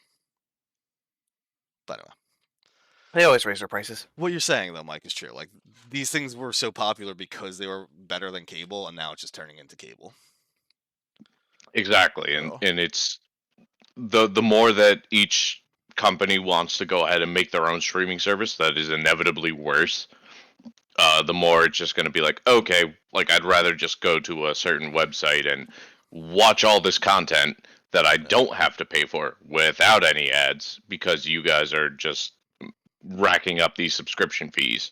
But anyway, They always raise their prices. what you're saying though, Mike, is true. Like these things were so popular because they were better than cable, and now it's just turning into cable. Exactly, Oh. and it's the more that each company wants to go ahead and make their own streaming service that is inevitably worse, the more it's just going to be like, okay, like I'd rather just go to a certain website and watch all this content that I don't have to pay for without any ads because you guys are just racking up these subscription fees.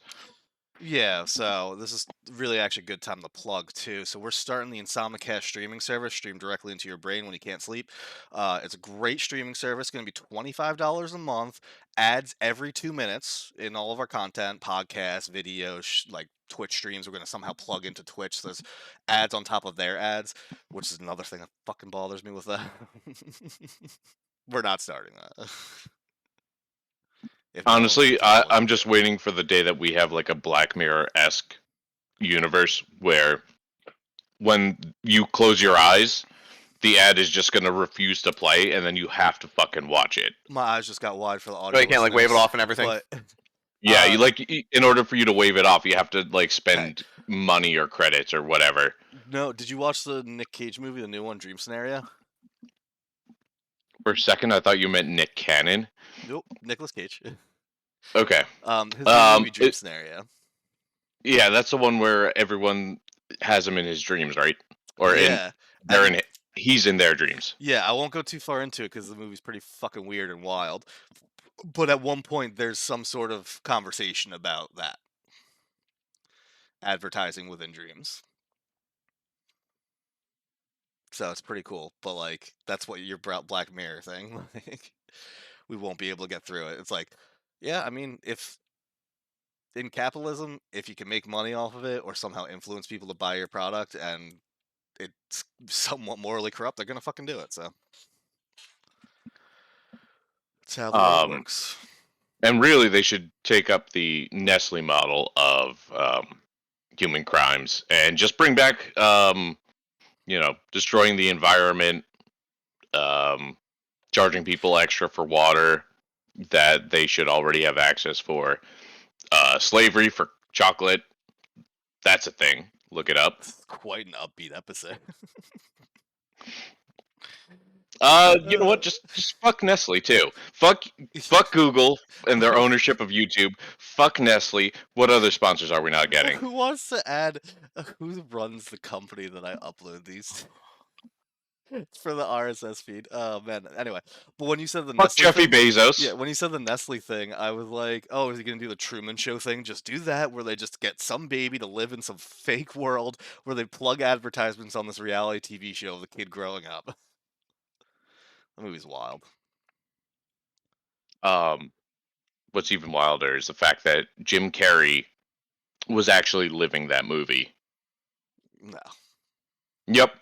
Yeah, so this is really actually a good time to plug too. So we're starting the Insomnicast streaming service, streamed directly into your brain when you can't sleep. It's a great streaming service, going to be $25 a month, ads every 2 minutes in all of our content, podcasts, videos, like Twitch streams. We're going to somehow plug into Twitch. So there's ads on top of their ads, which is another thing that fucking bothers me with that. We're not starting that. If no one Honestly, keeps telling I'm me just to. waiting for the day that we have like a Black Mirror-esque universe where when you close your eyes, the ad is just going to refuse to play, and then you have to fucking watch it. My eyes just got wide for the audio. But you can't like wave it listeners, off and everything. But Yeah, Uh, you like in order for you to wave it off, you have to like spend money or credits or whatever. no, did you watch the Nick Cage movie, the new one, Dream Scenario? For a second, I thought you meant Nick Cannon. Nope, Nicolas Cage. Okay. His new movie, Dream it- Scenario. Yeah, that's the one where everyone has him in his dreams, right? Or Yeah, they're and- in he's in their dreams. yeah. I won't go too far into it because the movie's pretty fucking weird and wild. But at one point, there's some sort of conversation about that advertising within dreams. So it's pretty cool. But like, that's what your Black Mirror thing. Like, we won't be able to get through it. It's like, yeah, I mean, if in capitalism, if you can make money off of it or somehow influence people to buy your product and it's somewhat morally corrupt, they're gonna fucking do it. So that's how the world works. And really, they should take up the Nestle model of human crimes and just bring back, destroying the environment, charging people extra for water that they should already have access for, slavery for chocolate. That's a thing. Look it up. It's quite an upbeat episode. You know what? Just fuck Nestle too. Fuck Google and their ownership of YouTube. Fuck Nestle. What other sponsors are we not getting? Who wants to add? Who runs the company that I upload these? It's for the RSS feed. Oh man. Anyway, but when you said the Fuck Nestle Jeffy thing, Bezos. yeah, when you said the Nestle thing, I was like, oh, is he gonna do the Truman Show thing? Just do that, where they just get some baby to live in some fake world where they plug advertisements on this reality TV show of the kid growing up. The movie's wild. What's even wilder is the fact that Jim Carrey was actually living that movie. No, Yep.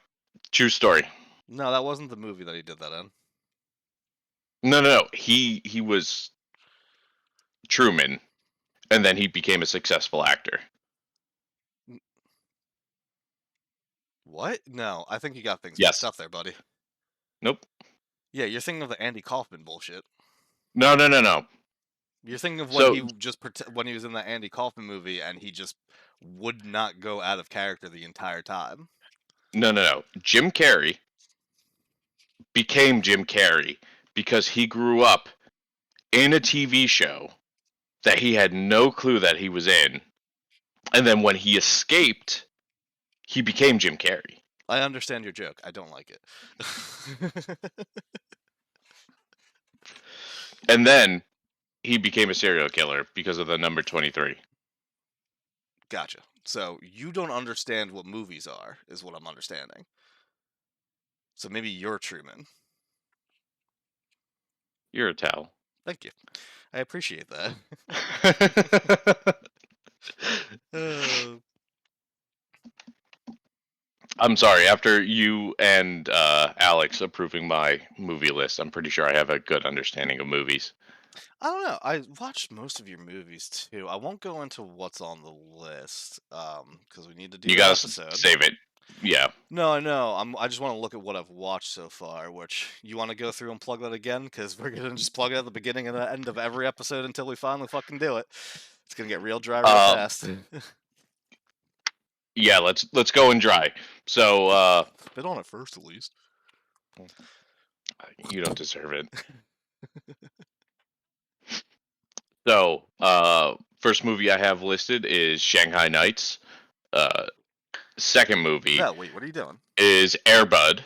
True story. no, that wasn't the movie that he did that in. No. He was Truman, and then he became a successful actor. What? No, I think you got things Yes. mixed up there, buddy. Nope. Yeah, you're thinking of the Andy Kaufman bullshit. No. You're thinking of when So- he just when he was in that Andy Kaufman movie and he just would not go out of character the entire time. No. Jim Carrey became Jim Carrey because he grew up in a TV show that he had no clue that he was in. And then when he escaped, he became Jim Carrey. I understand your joke. I don't like it. And then he became a serial killer because of the number 23. Gotcha. So you don't understand what movies are, is what I'm understanding. So maybe you're Truman. You're a towel. Thank you. I appreciate that. I'm sorry. After you and Alex approving my movie list, I'm pretty sure I have a good understanding of movies. I don't know. I watched most of your movies too. I won't go into what's on the list because we need to do You that gotta episode. save it. Yeah. No, I know. I just want to look at what I've watched so far. Which you want to go through and plug that again? Because we're gonna just plug it at the beginning and the end of every episode until we finally fucking do it. It's gonna get real dry real fast. Yeah, let's go and dry. So Spit on it first, at least. you don't deserve it. So first movie I have listed is Shanghai Nights. Second movie No, wait. What are you doing? is Air Bud.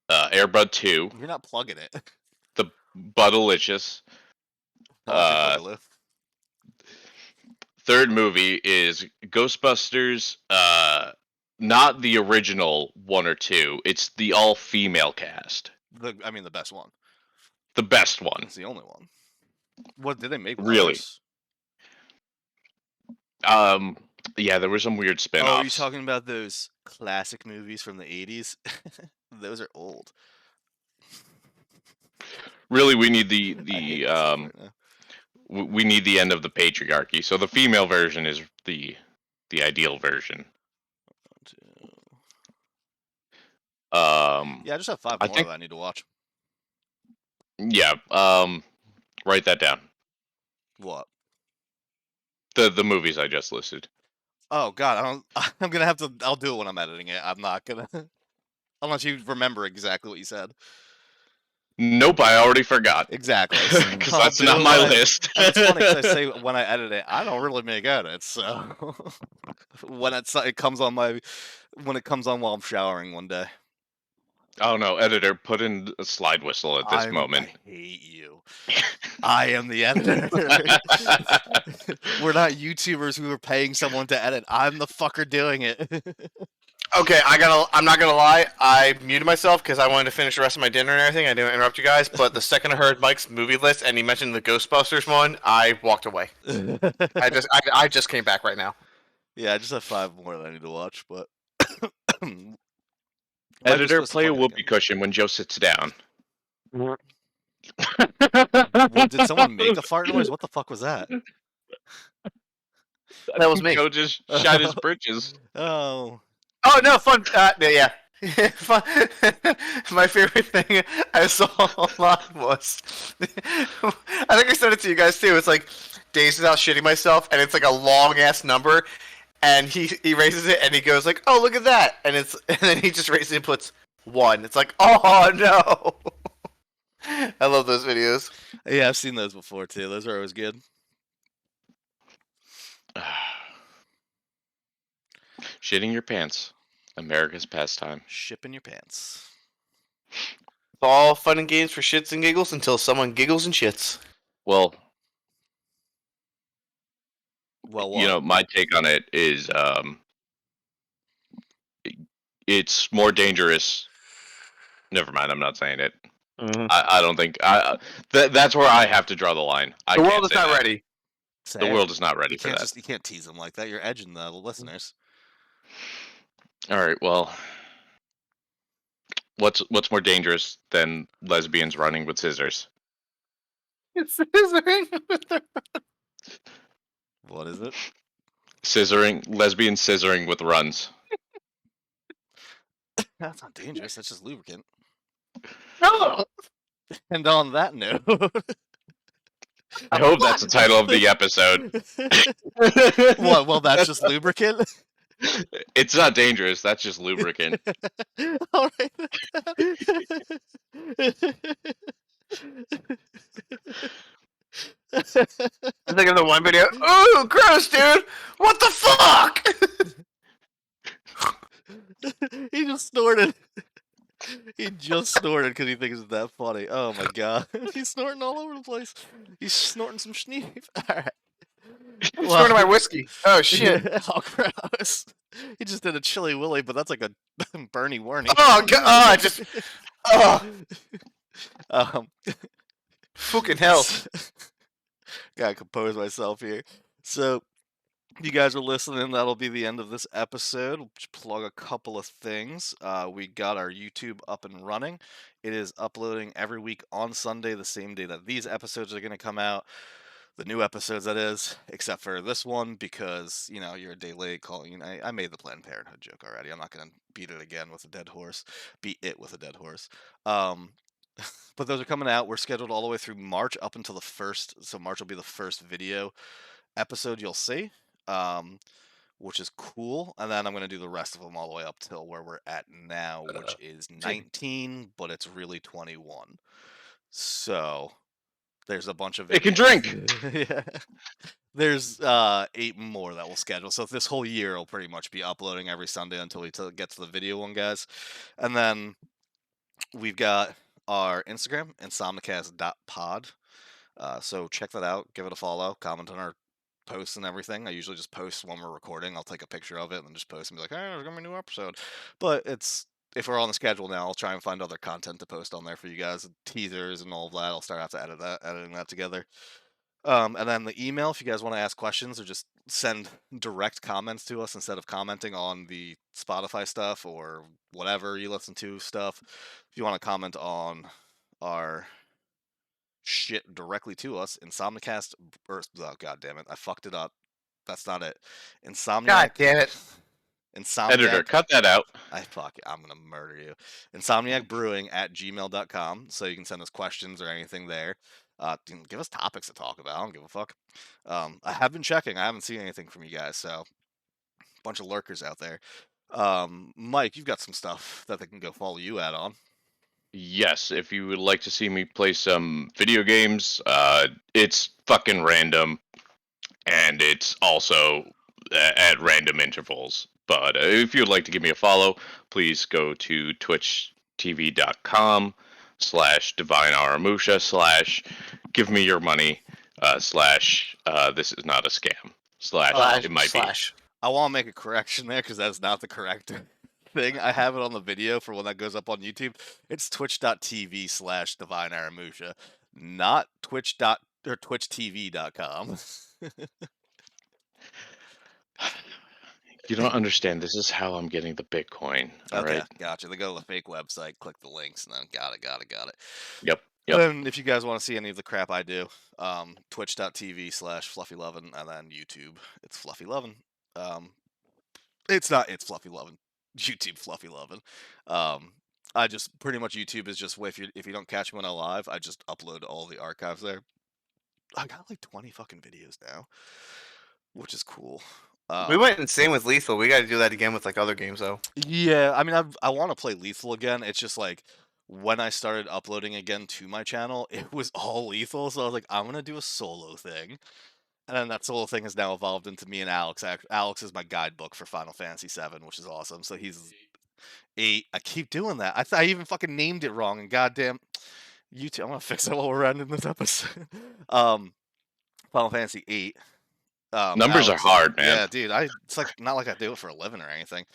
Air Bud 2. You're not plugging it. The Budalicious. Boogaloo. Third movie is Ghostbusters, not the original 1 or 2. It's the all-female cast. The best one. The best one. It's the only one. What did they make? Really? others? Yeah, there were some weird Oh, spin-offs. are you talking about those classic movies from the 80s? Those are old. Really, we need I hate myself right now. we need the end of the patriarchy. So the female version is the ideal version. Yeah, I just have 5 I more think- that I need to watch. Yeah, write that down. What? The movies I just listed. Oh God, I'm gonna have to. I'll do it when I'm editing it. I'm not gonna, unless you remember exactly what you said. Nope, I already forgot. Exactly. Because that's not my list. And it's funny because I say when I edit it, I don't really make edits. So when it comes on while I'm showering one day. Oh no, editor, put in a slide whistle at this moment. I hate you. I am the editor. We're not YouTubers who are paying someone to edit. I'm the fucker doing it. Okay, I'm not gonna lie. I muted myself because I wanted to finish the rest of my dinner and everything. I didn't interrupt you guys, but the second I heard Mike's movie list and he mentioned the Ghostbusters one, I walked away. I just came back right now. Yeah, I just have 5 more that I need to watch, but Editor, play a whoopee cushion when Joe sits down. What, did someone make a fart noise? What the fuck was that? That was me. Joe just shot his britches. Oh. Oh no, fun. Yeah. Fun. My favorite thing I saw online was, I think I sent it to you guys too. It's like days without shitting myself, and it's like a long ass number, and he raises it and he goes like, "Oh, look at that," and then he just raises it and puts 1. It's like, oh no. I love those videos. Yeah, I've seen those before too. Those are always good. Shitting your pants. America's pastime. Shipping your pants. It's all fun and games for shits and giggles until someone giggles and shits. Well, Well, you know, my take on it is it's more dangerous. Never mind, I'm not saying it. Mm-hmm. I don't think that's where I have to draw the line. The world is not ready. The world is not ready You for can't that. you can't tease them like that. You're edging the listeners. All right, well, what's more dangerous than lesbians running with scissors? It's scissoring with their... What is it? Lesbians scissoring with runs. That's not dangerous. That's just lubricant. No. And on that note, I hope that's the title of the episode. what? Well, that's just lubricant. It's not dangerous. That's just lubricant. All right. I'm thinking of the one video. Ooh, gross, dude! What the fuck? He just snorted. He just snorted because he thinks it's that funny. Oh my god. He's snorting all over the place. He's snorting some schneef. Alright. I'm snorting my whiskey. Oh shit. Oh, gross. He just did a chili willy, but that's like a Bernie Warney. Oh god. Oh, I just. Oh, Um, fucking hell. gotta compose myself here. So, you guys are listening. That'll be the end of this episode. We'll just plug a couple of things. We got our YouTube up and running. It is uploading every week on Sunday, the same day that these episodes are going to come out. The new episodes, that is, except for this one because, you know, you're a day late calling. I made the Planned Parenthood joke already. I'm not going to beat it again with a dead horse. Beat it with a dead horse. But those are coming out. We're scheduled all the way through March up until the 1st. So March will be the first video episode you'll see, which is cool. And then I'm going to do the rest of them all the way up till where we're at now, which is 19, but it's really 21. So there's a bunch of It can drink. yeah. There's 8 more that we'll schedule. So this whole year will pretty much be uploading every Sunday until we get to the video one, guys. And then we've got our Instagram, insomnicast.pod. So check that out. Give it a follow. Comment on our posts and everything. I usually just post when we're recording. I'll take a picture of it and then just post and be like, hey, there's going to be a new episode. But if we're on the schedule now, I'll try and find other content to post on there for you guys. Teasers and all of that. I'll start out to editing that together. And then the email, if you guys want to ask questions or just send direct comments to us instead of commenting on the Spotify stuff or whatever you listen to stuff. If you want to comment on our shit directly to us, Insomnicast, or oh god damn it, I fucked it up. That's not it. Insomniac. God damn it. Insomniac. Editor, cut that out. Fuck it, I'm gonna murder you. InsomniacBrewing@gmail.com. So you can send us questions or anything there. Give us topics to talk about. I don't give a fuck. I have been checking. I haven't seen anything from you guys, so bunch of lurkers out there. Mike, you've got some stuff that they can go follow you at on. Yes, if you would like to see me play some video games, it's fucking random, and it's also at random intervals. But if you would like to give me a follow, please go to twitchtv.com/DivineAuramusha/ give me your money / this is not a scam / it might be. I want to make a correction there because that's not the correct thing. I have it on the video for when that goes up on YouTube. It's twitch.tv/DivineAuramusha, not twitch.tv.com. You don't understand. This is how I'm getting the Bitcoin. All Okay, right. gotcha. They go to the fake website, click the links, and then got it. Yep. And if you guys want to see any of the crap I do, twitch.tv/FluffyLovin, and then YouTube, it's FluffyLovin. It's FluffyLovin. YouTube FluffyLovin. I just pretty much YouTube is just if you don't catch me when I'm live, I just upload all the archives there. I got like 20 fucking videos now, which is cool. We went insane with Lethal. We got to do that again with like other games though. Yeah, I mean, I want to play Lethal again. It's just like when I started uploading again to my channel, it was all Lethal, so I was like, I'm gonna do a solo thing, and then that solo thing has now evolved into me and Alex. Alex is my guidebook for Final Fantasy VII, which is awesome. So he's 8. I keep doing that. I even fucking named it wrong, and goddamn YouTube. I'm gonna fix that while we're ending this episode. Final Fantasy 8. Numbers Alex, are hard, man. Yeah, dude. It's like not like I do it for a living or anything.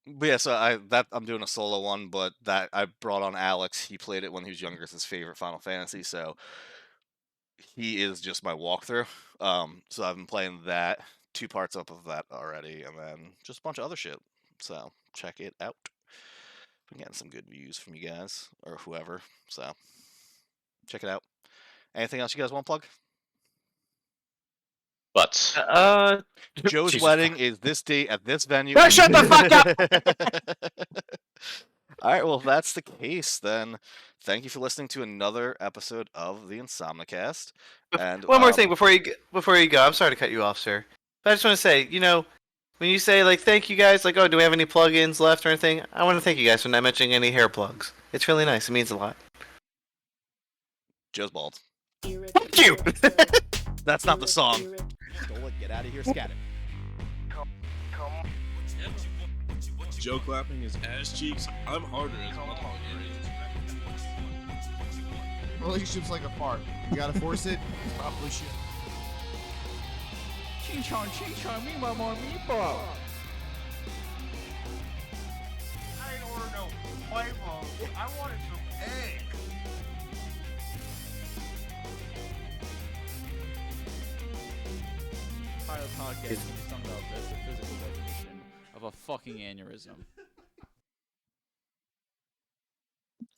But yeah, so I'm doing a solo one, but that I brought on Alex. He played it when he was younger. It's his favorite Final Fantasy, so he is just my walkthrough. So I've been playing that, 2 parts up of that already, and then just a bunch of other shit. So check it out. Been getting some good views from you guys or whoever. So check it out. Anything else you guys want to plug? Butts. Joe's Jesus wedding is this date at this venue. No, shut the fuck up! All right, well, if that's the case, then thank you for listening to another episode of the Insomnicast. And One more thing before you go. I'm sorry to cut you off, sir. But I just want to say, when you say like thank you guys, like do we have any plugins left or anything? I want to thank you guys for not mentioning any hair plugs. It's really nice. It means a lot. Joe's bald. Thank you. That's not the song. Stole it. Get out of here, scat it. Joe clapping his ass cheeks. I'm harder as a motherfucker. Relationship's like a fart. You gotta force it. It's probably shit. Ching chong, meatball, more meatball. I ain't order no huevos. I wanted some eggs. Pilot podcast can be summed up as the physical definition of a fucking aneurysm.